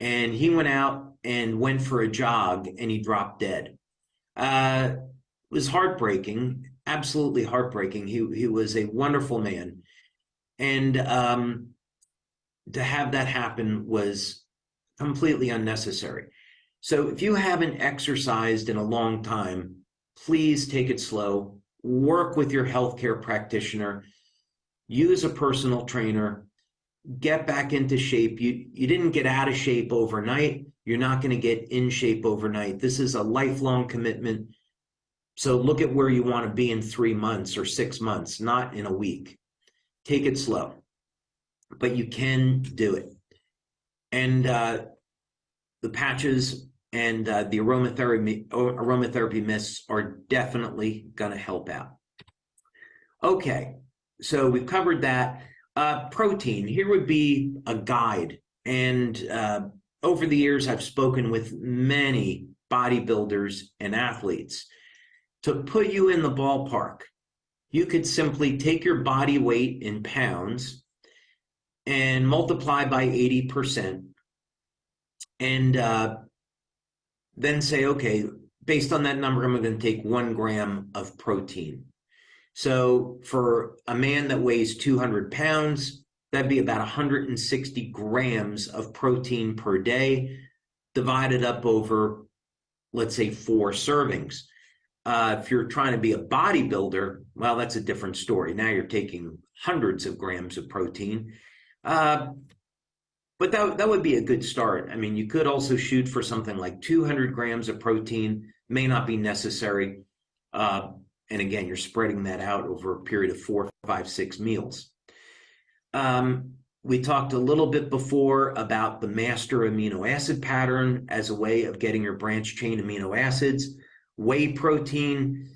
And he went out and went for a jog, and he dropped dead. It was heartbreaking, absolutely heartbreaking. He was a wonderful man. And to have that happen was completely unnecessary. So if you haven't exercised in a long time, please take it slow. Work with your healthcare practitioner. Use a personal trainer. Get back into shape. You didn't get out of shape overnight. You're not going to get in shape overnight. This is a lifelong commitment. So look at where you want to be in 3 months or 6 months, not in a week. Take it slow, but you can do it. And the patches and the aromatherapy mists are definitely going to help out. Okay, so we've covered that. Protein, here would be a guide. And over the years, I've spoken with many bodybuilders and athletes. To put you in the ballpark, you could simply take your body weight in pounds and multiply by 80%, and then say, okay, based on that number, I'm going to take 1 gram of protein. So for a man that weighs 200 pounds, that'd be about 160 grams of protein per day, divided up over, let's say, 4 servings. If you're trying to be a bodybuilder, well, that's a different story. Now you're taking hundreds of grams of protein. But that would be a good start. I mean, you could also shoot for something like 200 grams of protein, may not be necessary. And again, you're spreading that out over a period of 4, 5, 6 meals. We talked a little bit before about the master amino acid pattern as a way of getting your branched chain amino acids. Whey protein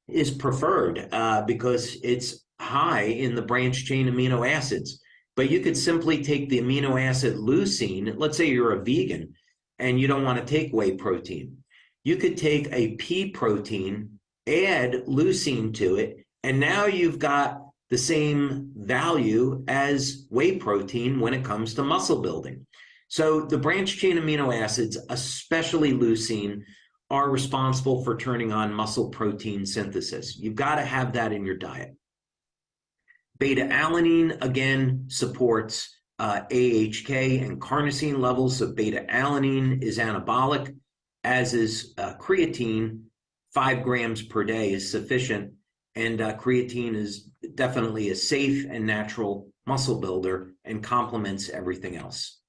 is preferred because it's high in the branched chain amino acids. But you could simply take the amino acid leucine. Let's say you're a vegan and you don't want to take whey protein. You could take a pea protein, add leucine to it, and now you've got the same value as whey protein when it comes to muscle building. So the branched chain amino acids, especially leucine, are responsible for turning on muscle protein synthesis. You've got to have that in your diet. Beta-alanine, again, supports AHK and carnosine levels. So beta-alanine is anabolic, as is creatine. 5 grams per day is sufficient. And creatine is definitely a safe and natural muscle builder and complements everything else.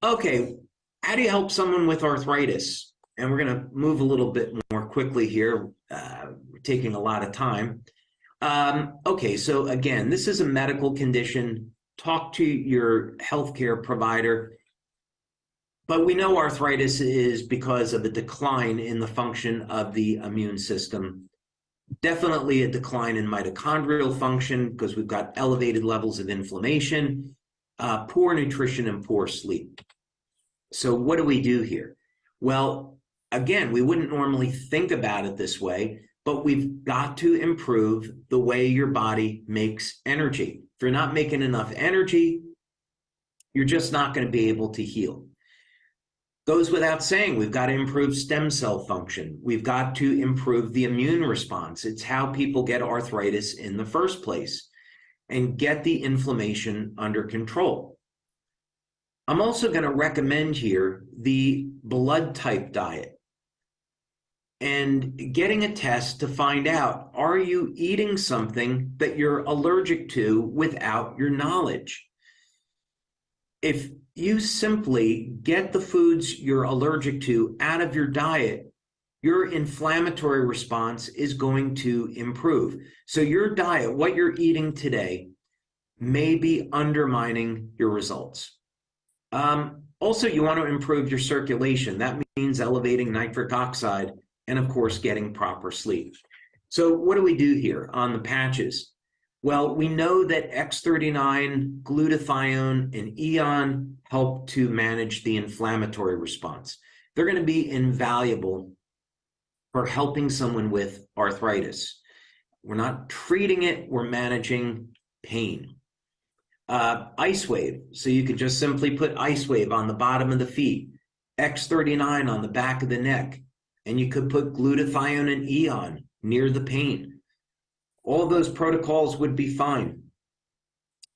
Okay, how do you help someone with arthritis? And we're going to move a little bit more quickly here. We're taking a lot of time. Okay, so again, this is a medical condition. Talk to your healthcare provider. But we know arthritis is because of a decline in the function of the immune system. Definitely a decline in mitochondrial function because we've got elevated levels of inflammation, poor nutrition, and poor sleep. So what do we do here? Well, again, we wouldn't normally think about it this way, but we've got to improve the way your body makes energy. If you're not making enough energy, you're just not going to be able to heal. Goes without saying, we've got to improve stem cell function. We've got to improve the immune response. It's how people get arthritis in the first place, and get the inflammation under control. I'm also going to recommend here the blood type diet and getting a test to find out, are you eating something that you're allergic to without your knowledge? If you simply get the foods you're allergic to out of your diet, your inflammatory response is going to improve. So your diet, what you're eating today, may be undermining your results. Also, you want to improve your circulation. That means elevating nitric oxide and, of course, getting proper sleep. So what do we do here on the patches? Well, we know that X39, glutathione, and EON help to manage the inflammatory response. They're going to be invaluable for helping someone with arthritis. We're not treating it, we're managing pain. Ice Wave, so you could just simply put Ice Wave on the bottom of the feet, X39 on the back of the neck, and you could put glutathione and EON near the pain. All those protocols would be fine.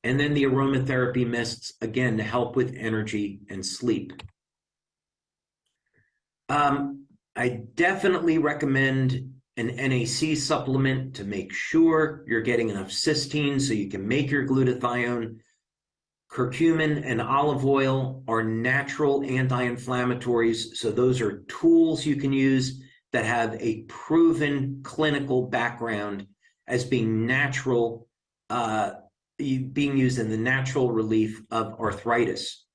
And then the aromatherapy mists, again, to help with energy and sleep. I definitely recommend an NAC supplement to make sure you're getting enough cysteine so you can make your glutathione. Curcumin and olive oil are natural anti-inflammatories, so those are tools you can use that have a proven clinical background as being natural, being used in the natural relief of arthritis.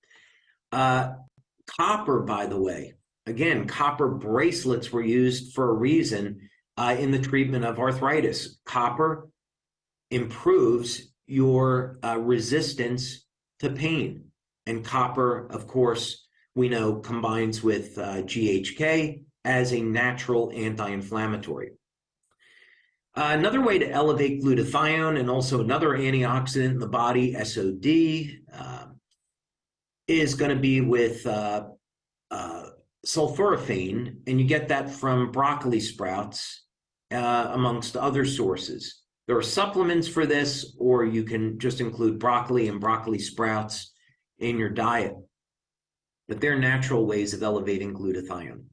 Copper, by the way, again, copper bracelets were used for a reason in the treatment of arthritis. Copper improves your resistance to pain. And copper, of course, we know combines with GHK as a natural anti-inflammatory. Another way to elevate glutathione, and also another antioxidant in the body, SOD, is going to be with sulforaphane, and you get that from broccoli sprouts, amongst other sources. There are supplements for this, or you can just include broccoli and broccoli sprouts in your diet. But they're natural ways of elevating glutathione.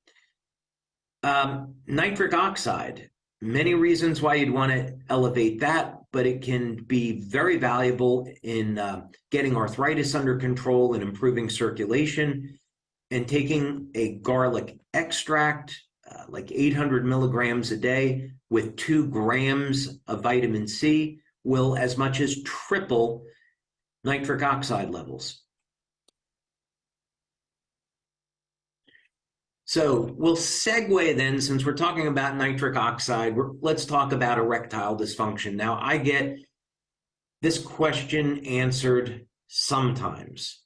Nitric oxide, many reasons why you'd want to elevate that. but it can be very valuable in getting arthritis under control and improving circulation. And taking a garlic extract, like 800 milligrams a day with 2 grams of vitamin C, will as much as triple nitric oxide levels. So we'll segue then, since we're talking about nitric oxide, let's talk about erectile dysfunction. Now, I get this question answered sometimes.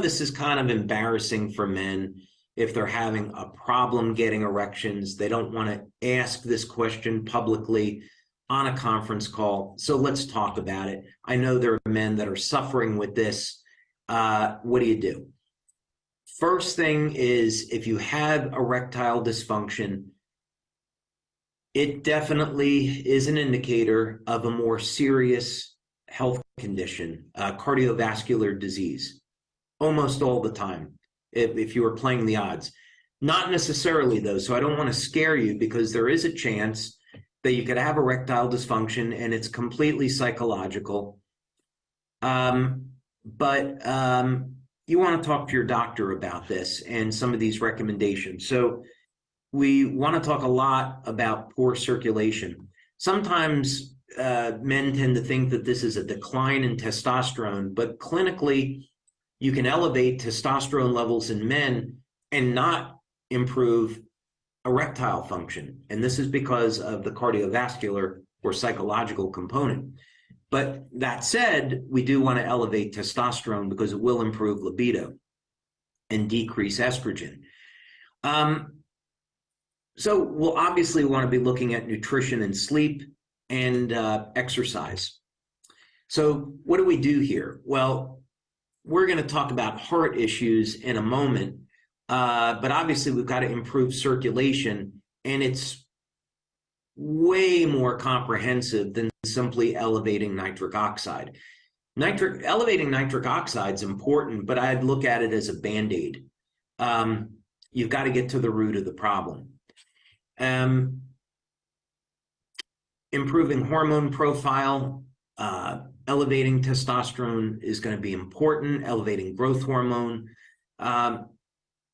This is kind of embarrassing for men if they're having a problem getting erections. They don't want to ask this question publicly on a conference call. So let's talk about it. I know there are men that are suffering with this. What do you do? First thing is, if you have erectile dysfunction, it definitely is an indicator of a more serious health condition, cardiovascular disease, almost all the time, if you were playing the odds. Not necessarily, though, so I don't want to scare you, because there is a chance that you could have erectile dysfunction and it's completely psychological. But you want to talk to your doctor about this and some of these recommendations. So we want to talk a lot about poor circulation. Sometimes men tend to think that this is a decline in testosterone, but clinically, you can elevate testosterone levels in men and not improve erectile function. And this is because of the cardiovascular or psychological component. But that said, we do want to elevate testosterone because it will improve libido and decrease estrogen. So we'll obviously want to be looking at nutrition and sleep and exercise. So what do we do here? Well, we're going to talk about heart issues in a moment, but obviously we've got to improve circulation, and it's way more comprehensive than simply elevating nitric oxide. Elevating nitric oxide is important, but I'd look at it as a Band-Aid. You've got to get to the root of the problem. Improving hormone profile, elevating testosterone is going to be important, elevating growth hormone,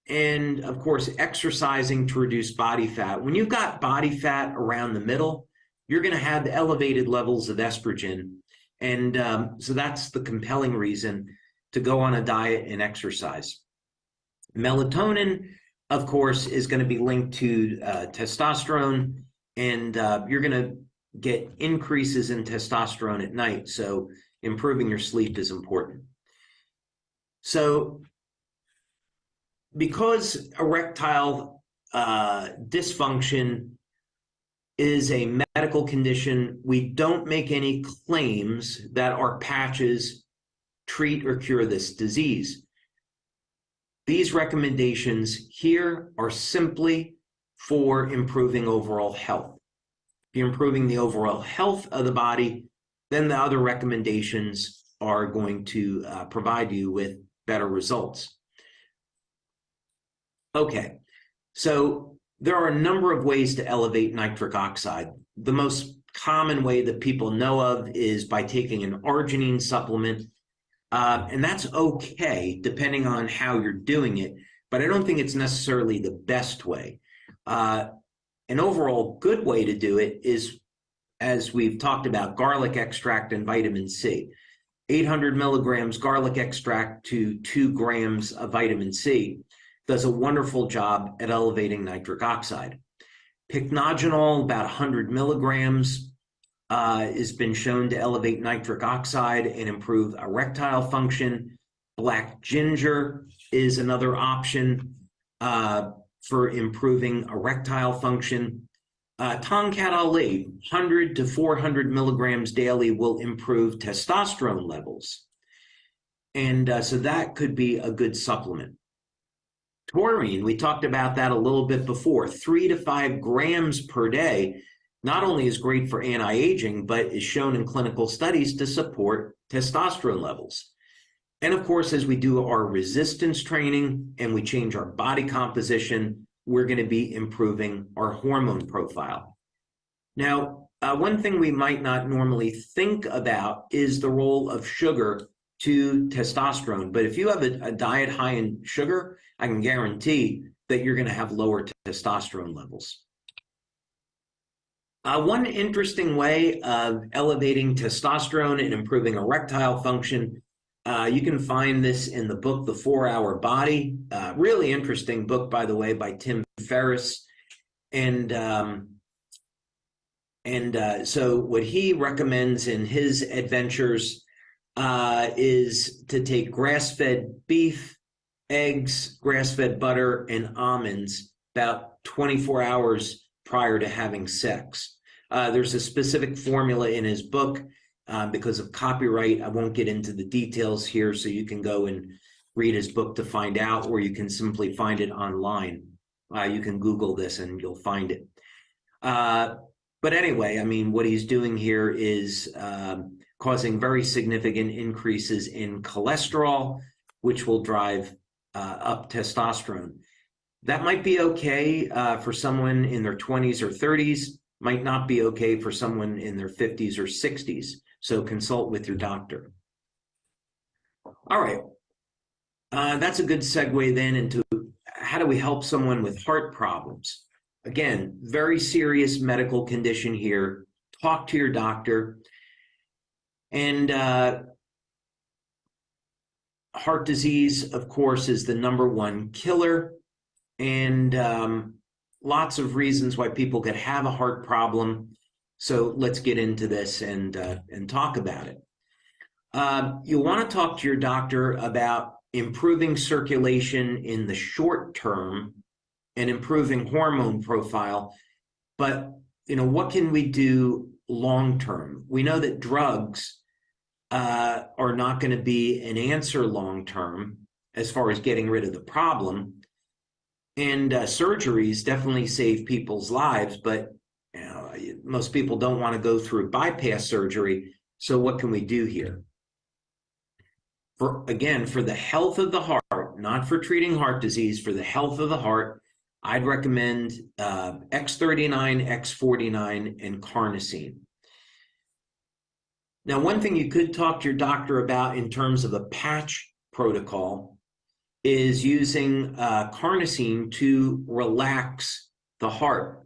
and of course, exercising to reduce body fat. When you've got body fat around the middle, you're going to have elevated levels of estrogen. And so that's the compelling reason to go on a diet and exercise. Melatonin, of course, is going to be linked to testosterone, and you're going to get increases in testosterone at night. So improving your sleep is important. So because erectile dysfunction is a medical condition, we don't make any claims that our patches treat or cure this disease. These recommendations here are simply for improving overall health. If you're improving the overall health of the body, then the other recommendations are going to provide you with better results. Okay, so there are a number of ways to elevate nitric oxide. The most common way that people know of is by taking an arginine supplement, and that's okay depending on how you're doing it, but I don't think it's necessarily the best way. An overall good way to do it is, as we've talked about, garlic extract and vitamin C. 800 milligrams garlic extract to 2 grams of vitamin C does a wonderful job at elevating nitric oxide. Pycnogenol, about 100 milligrams, has been shown to elevate nitric oxide and improve erectile function. Black ginger is another option for improving erectile function. Tongkat Ali, 100 to 400 milligrams daily will improve testosterone levels. And so that could be a good supplement. Taurine, we talked about that a little bit before, 3 to 5 grams per day, not only is great for anti-aging, but is shown in clinical studies to support testosterone levels. And of course, as we do our resistance training and we change our body composition, we're going to be improving our hormone profile. Now, one thing we might not normally think about is the role of sugar to testosterone. But if you have a diet high in sugar, I can guarantee that you're going to have lower testosterone levels. One interesting way of elevating testosterone and improving erectile function, you can find this in the book, The 4-Hour Body. Really interesting book, by the way, by Tim Ferriss. And so what he recommends in his adventures is to take grass-fed beef, eggs, grass-fed butter, and almonds about 24 hours prior to having sex. There's a specific formula in his book. Because of copyright, I won't get into the details here, so you can go and read his book to find out, or you can simply find it online. You can Google this and you'll find it. But anyway, I mean, what he's doing here is causing very significant increases in cholesterol, which will drive up testosterone. That might be okay for someone in their 20s or 30s, might not be okay for someone in their 50s or 60s. So consult with your doctor. All right. That's a good segue then into how do we help someone with heart problems? Again, very serious medical condition here. Talk to your doctor. And heart disease, of course, is the #1 killer. And lots of reasons why people could have a heart problem. So let's get into this and talk about it. You'll want to talk to your doctor about improving circulation in the short term and improving hormone profile. But, what can we do long term? We know that drugs are not going to be an answer long term as far as getting rid of the problem. And surgeries definitely save people's lives, but most people don't want to go through bypass surgery. So what can we do here? For the health of the heart, not for treating heart disease, for the health of the heart, I'd recommend X39, X49, and carnosine. Now, one thing you could talk to your doctor about in terms of a patch protocol is using carnosine to relax the heart.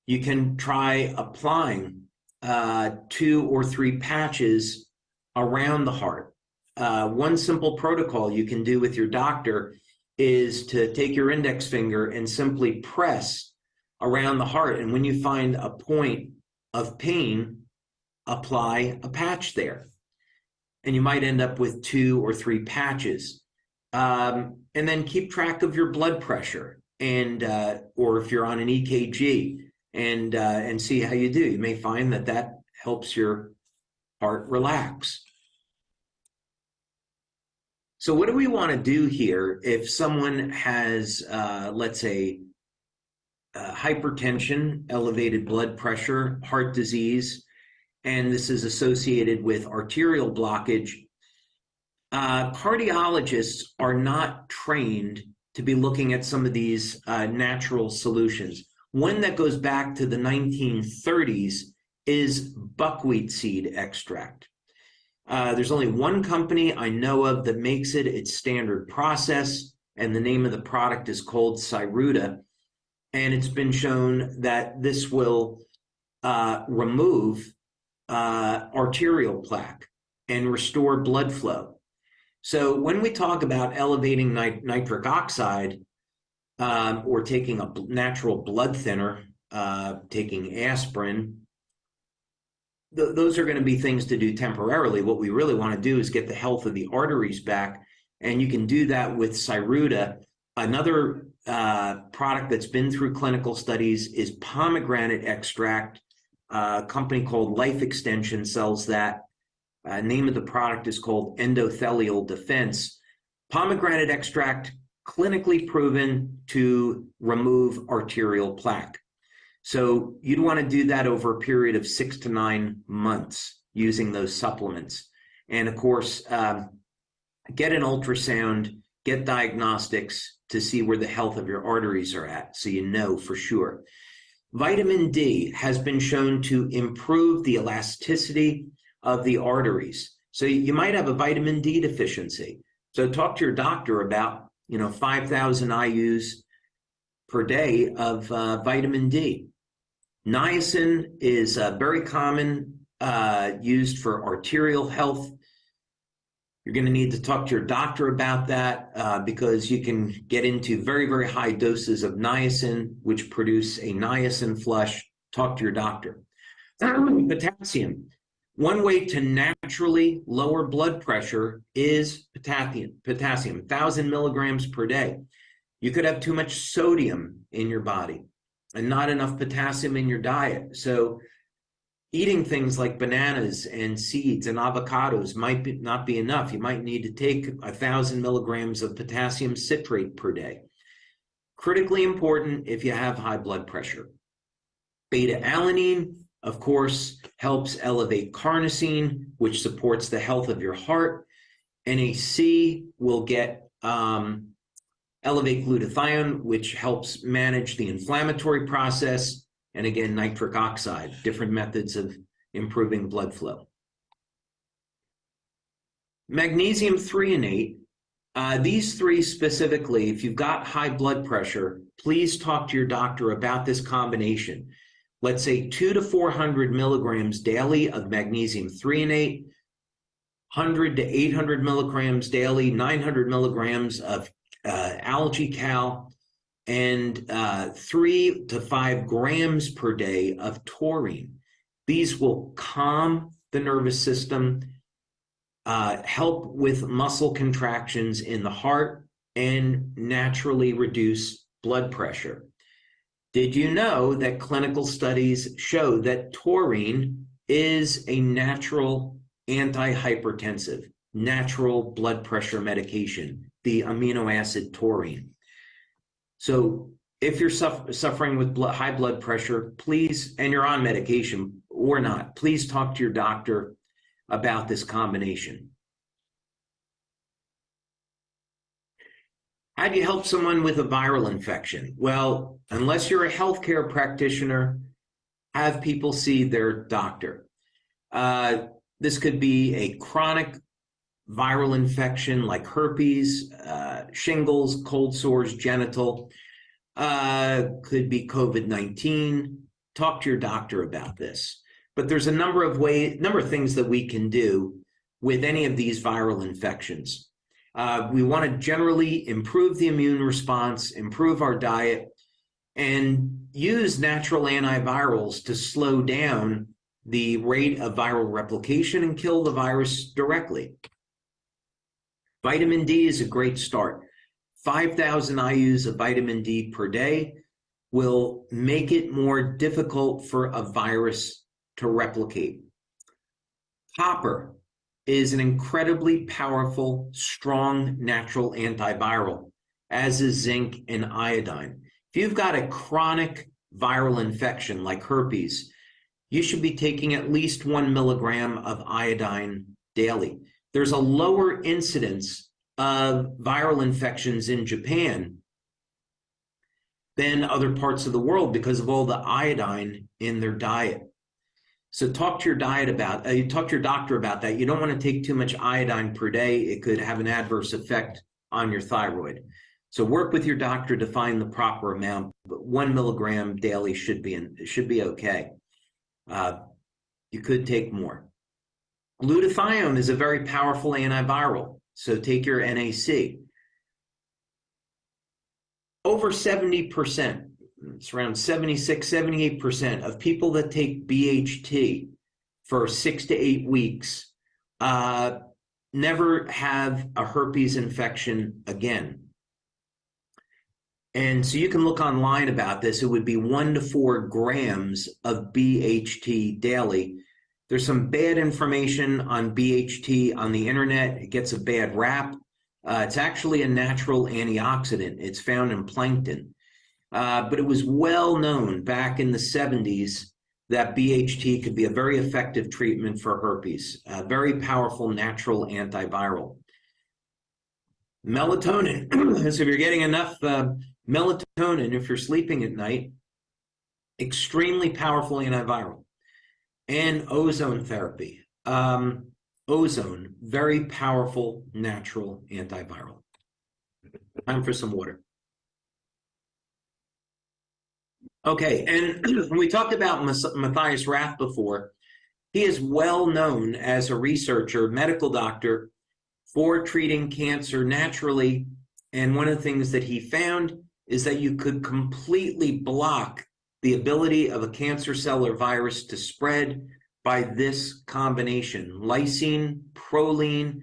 You can try applying 2 or 3 patches around the heart. One simple protocol you can do with your doctor is to take your index finger and simply press around the heart. And when you find a point of pain, apply a patch there. And you might end up with 2 or 3 patches. And then keep track of your blood pressure, and or if you're on an EKG, and see how you do. You may find that helps your heart relax. So what do we want to do here if someone has, let's say, hypertension, elevated blood pressure, heart disease, and this is associated with arterial blockage? Cardiologists are not trained to be looking at some of these natural solutions. One that goes back to the 1930s is buckwheat seed extract. There's only one company I know of that makes it. It's standard process, and the name of the product is called Cyruta. And it's been shown that this will remove arterial plaque and restore blood flow. So when we talk about elevating nitric oxide or taking a natural blood thinner, taking aspirin, those are going to be things to do temporarily. What we really want to do is get the health of the arteries back, and you can do that with Cyruta. Another product that's been through clinical studies is pomegranate extract. A company called Life Extension sells that. Name of the product is called Endothelial Defense. Pomegranate extract, clinically proven to remove arterial plaque. So you'd want to do that over a period of 6 to 9 months using those supplements. And of course, get an ultrasound, get diagnostics to see where the health of your arteries are at, so you know for sure. Vitamin D has been shown to improve the elasticity of the arteries. So you might have a vitamin D deficiency. So talk to your doctor about, 5,000 IUs per day of vitamin D. Niacin is very common, used for arterial health. You're going to need to talk to your doctor about that because you can get into very, very high doses of niacin, which produce a niacin flush. Talk to your doctor. Potassium. One way to naturally lower blood pressure is potassium, 1,000 milligrams per day. You could have too much sodium in your body and not enough potassium in your diet. So eating things like bananas and seeds and avocados might not be enough. You might need to take 1,000 milligrams of potassium citrate per day. Critically important if you have high blood pressure. Beta-alanine, of course, helps elevate carnosine, which supports the health of your heart. NAC will get elevate glutathione, which helps manage the inflammatory process. And again, nitric oxide, different methods of improving blood flow. Magnesium threonate, these three specifically, if you've got high blood pressure, please talk to your doctor about this combination. Let's say 200 to 400 milligrams daily of magnesium threonate, 100 to 800 milligrams daily, 900 milligrams of algae cal, and 3 to 5 grams per day of taurine. These will calm the nervous system, help with muscle contractions in the heart, and naturally reduce blood pressure. Did you know that clinical studies show that taurine is a natural antihypertensive, natural blood pressure medication, the amino acid taurine? So if you're suffering with high blood pressure, please, and you're on medication or not, please talk to your doctor about this combination. How do you help someone with a viral infection? Well, unless you're a healthcare practitioner, have people see their doctor. This could be a chronic viral infection like herpes, shingles, cold sores, genital, could be COVID-19. Talk to your doctor about this. But there's a number of things that we can do with any of these viral infections. We want to generally improve the immune response, improve our diet, and use natural antivirals to slow down the rate of viral replication and kill the virus directly. Vitamin D is a great start. 5,000 IUs of vitamin D per day will make it more difficult for a virus to replicate. Copper is an incredibly powerful, strong, natural antiviral, as is zinc and iodine. If you've got a chronic viral infection like herpes, you should be taking at least 1 milligram of iodine daily. There's a lower incidence of viral infections in Japan than other parts of the world because of all the iodine in their diet. So talk to your talk to your doctor about that. You don't want to take too much iodine per day. It could have an adverse effect on your thyroid. So work with your doctor to find the proper amount, but 1 milligram daily should be okay. You could take more. Glutathione is a very powerful antiviral, so take your NAC. Over 70%, it's around 76, 78% of people that take BHT for 6 to 8 weeks never have a herpes infection again. And so you can look online about this. It would be 1 to 4 grams of BHT daily. There's some bad information on BHT on the internet. It gets a bad rap. It's actually a natural antioxidant. It's found in plankton. But it was well known back in the 70s that BHT could be a very effective treatment for herpes, a very powerful natural antiviral. Melatonin. So if you're getting enough melatonin, if you're sleeping at night, extremely powerful antiviral. And ozone therapy. Ozone, very powerful natural antiviral. Time for some water. Okay, and we talked about Matthias Rath before. He is well known as a researcher, medical doctor, for treating cancer naturally. And one of the things that he found is that you could completely block the ability of a cancer cell or virus to spread by this combination: lysine, proline,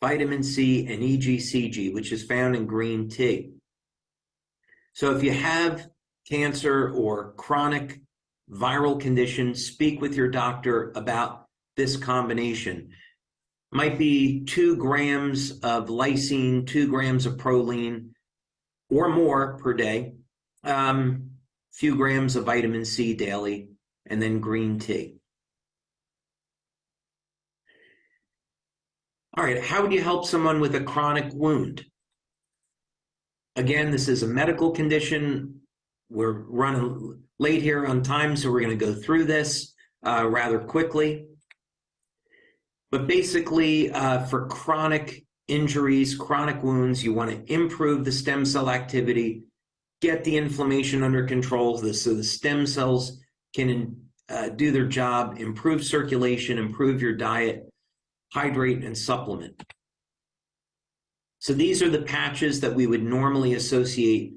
vitamin C, and EGCG, which is found in green tea. So if you have cancer or chronic viral condition, speak with your doctor about this combination. Might be 2 grams of lysine, 2 grams of proline, or more per day, few grams of vitamin C daily, and then green tea. All right, how would you help someone with a chronic wound? Again, this is a medical condition. We're running late here on time, so we're going to go through this rather quickly. But basically, for chronic injuries, chronic wounds, you want to improve the stem cell activity, get the inflammation under control so the stem cells can do their job, improve circulation, improve your diet, hydrate, and supplement. So these are the patches that we would normally associate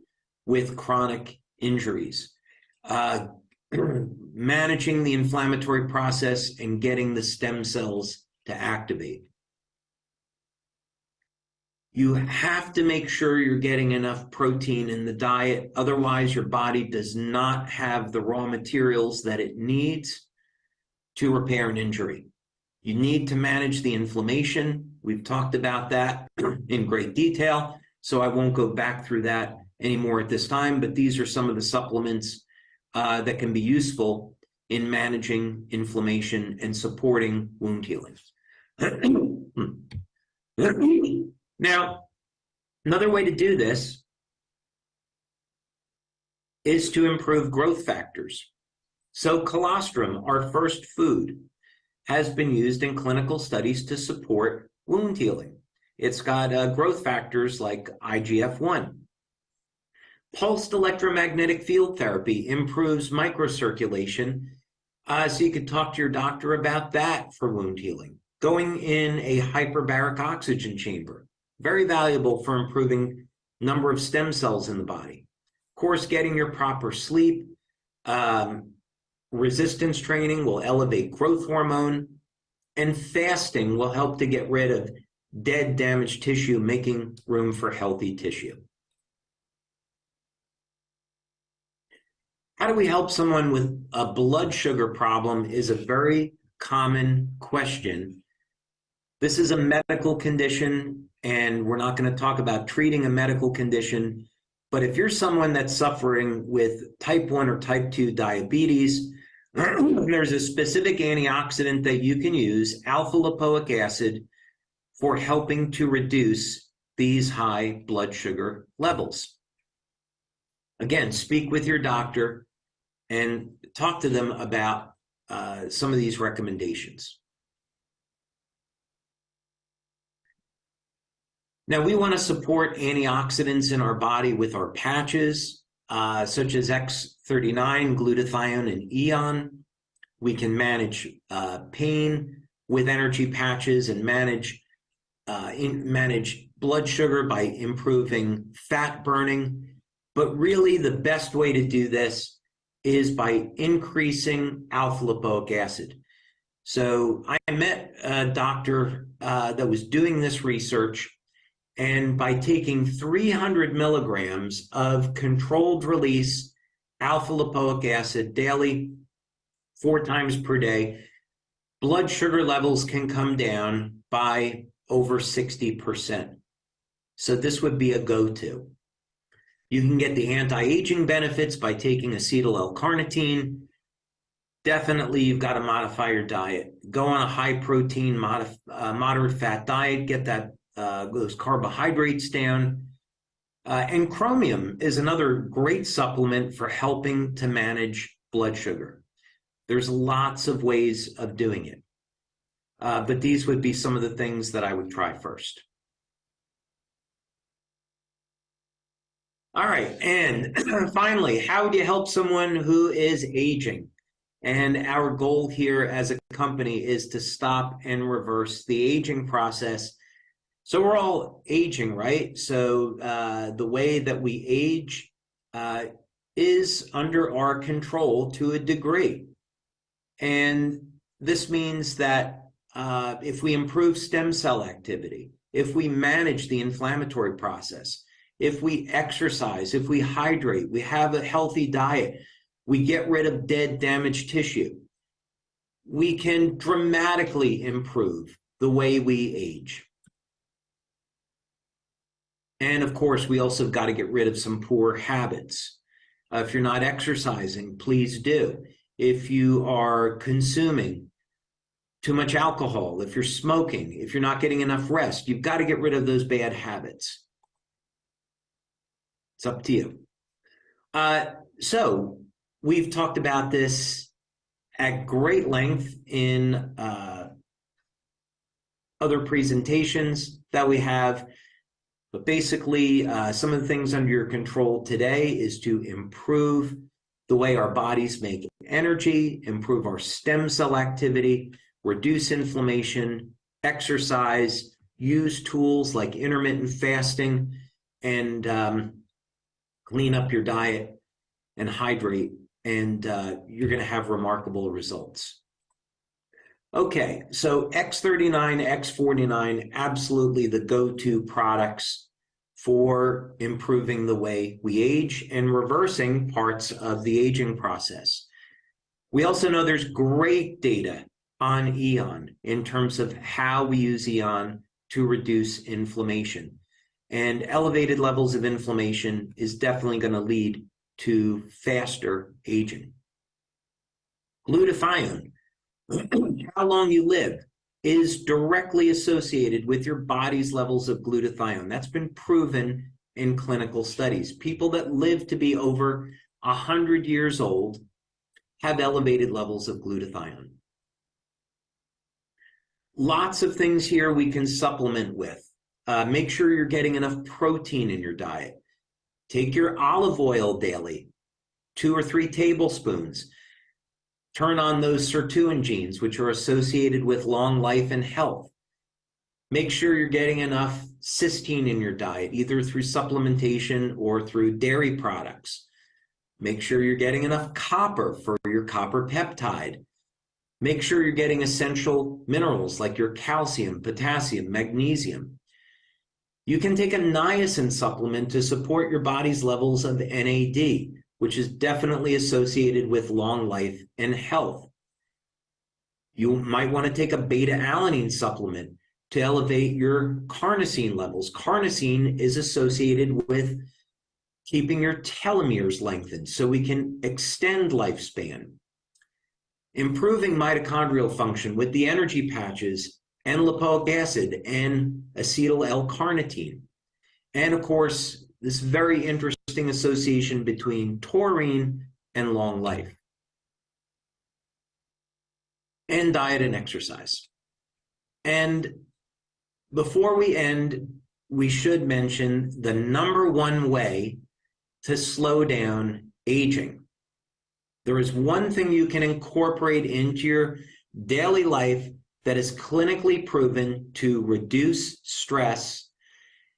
with chronic injuries. Managing the inflammatory process and getting the stem cells to activate. You have to make sure you're getting enough protein in the diet. Otherwise, your body does not have the raw materials that it needs to repair an injury. You need to manage the inflammation. We've talked about that in great detail, so I won't go back through that anymore at this time, but these are some of the supplements that can be useful in managing inflammation and supporting wound healing. Now, another way to do this is to improve growth factors. So colostrum, our first food, has been used in clinical studies to support wound healing. It's got growth factors like IGF-1. Pulsed electromagnetic field therapy improves microcirculation, so you could talk to your doctor about that for wound healing. Going in a hyperbaric oxygen chamber, very valuable for improving number of stem cells in the body. Of course, getting your proper sleep, resistance training will elevate growth hormone, and fasting will help to get rid of dead, damaged tissue, making room for healthy tissue. How do we help someone with a blood sugar problem is a very common question. This is a medical condition, and we're not going to talk about treating a medical condition, but if you're someone that's suffering with type 1 or type 2 diabetes, there's a specific antioxidant that you can use, alpha lipoic acid, for helping to reduce these high blood sugar levels. Again, speak with your doctor and talk to them about some of these recommendations. Now, we want to support antioxidants in our body with our patches, such as X39, glutathione, and Eon. We can manage pain with energy patches and manage blood sugar by improving fat burning. But really, the best way to do this is by increasing alpha lipoic acid. So I met a doctor that was doing this research, and by taking 300 milligrams of controlled release alpha lipoic acid daily, 4 times per day, blood sugar levels can come down by over 60%. So this would be a go-to. You can get the anti-aging benefits by taking acetyl L-carnitine. Definitely, you've got to modify your diet. Go on a high-protein, moderate fat diet. Get those carbohydrates down. And chromium is another great supplement for helping to manage blood sugar. There's lots of ways of doing it. But these would be some of the things that I would try first. All right, and finally, how do you help someone who is aging? And our goal here as a company is to stop and reverse the aging process. So we're all aging, right? So the way that we age is under our control to a degree. And this means that if we improve stem cell activity, if we manage the inflammatory process, if we exercise, if we hydrate, we have a healthy diet, we get rid of dead, damaged tissue, we can dramatically improve the way we age. And of course, we also got to get rid of some poor habits. If you're not exercising, please do. If you are consuming too much alcohol, if you're smoking, if you're not getting enough rest, you've got to get rid of those bad habits. It's up to you. So we've talked about this at great length in other presentations that we have. But basically, some of the things under your control today is to improve the way our bodies make energy, improve our stem cell activity, reduce inflammation, exercise, use tools like intermittent fasting, and clean up your diet and hydrate, and you're going to have remarkable results. Okay, so X39, X49, absolutely the go-to products for improving the way we age and reversing parts of the aging process. We also know there's great data on EON in terms of how we use EON to reduce inflammation. And elevated levels of inflammation is definitely going to lead to faster aging. Glutathione, how long you live, is directly associated with your body's levels of glutathione. That's been proven in clinical studies. People that live to be over 100 years old have elevated levels of glutathione. Lots of things here we can supplement with. Make sure you're getting enough protein in your diet. Take your olive oil daily, 2 or 3 tablespoons. Turn on those sirtuin genes, which are associated with long life and health. Make sure you're getting enough cysteine in your diet, either through supplementation or through dairy products. Make sure you're getting enough copper for your copper peptide. Make sure you're getting essential minerals like your calcium, potassium, magnesium. You can take a niacin supplement to support your body's levels of NAD, which is definitely associated with long life and health. You might want to take a beta-alanine supplement to elevate your carnosine levels. Carnosine is associated with keeping your telomeres lengthened so we can extend lifespan. Improving mitochondrial function with the energy patches and lipoic acid and acetyl L-carnitine. And of course, this very interesting association between taurine and long life. And diet and exercise. And before we end, we should mention the #1 way to slow down aging. There is one thing you can incorporate into your daily life that is clinically proven to reduce stress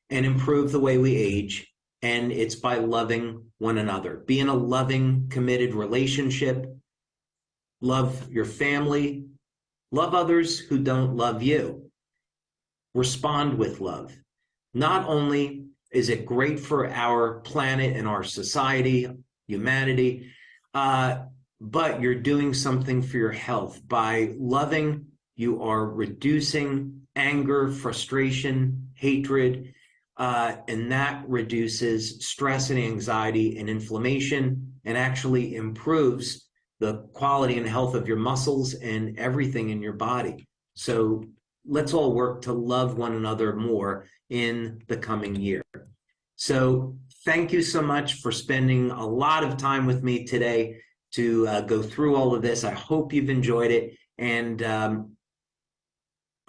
and improve the way we age, and it's by loving one another. Be in a loving, committed relationship. Love your family. Love others who don't love you. Respond with love. Not only is it great for our planet and our society, humanity, but you're doing something for your health. By loving, you are reducing anger, frustration, hatred, and that reduces stress and anxiety and inflammation and actually improves the quality and health of your muscles and everything in your body. So let's all work to love one another more in the coming year. So thank you so much for spending a lot of time with me today to go through all of this. I hope you've enjoyed it, and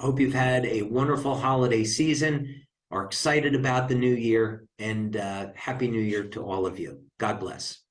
hope you've had a wonderful holiday season, are excited about the new year, and Happy New Year to all of you. God bless.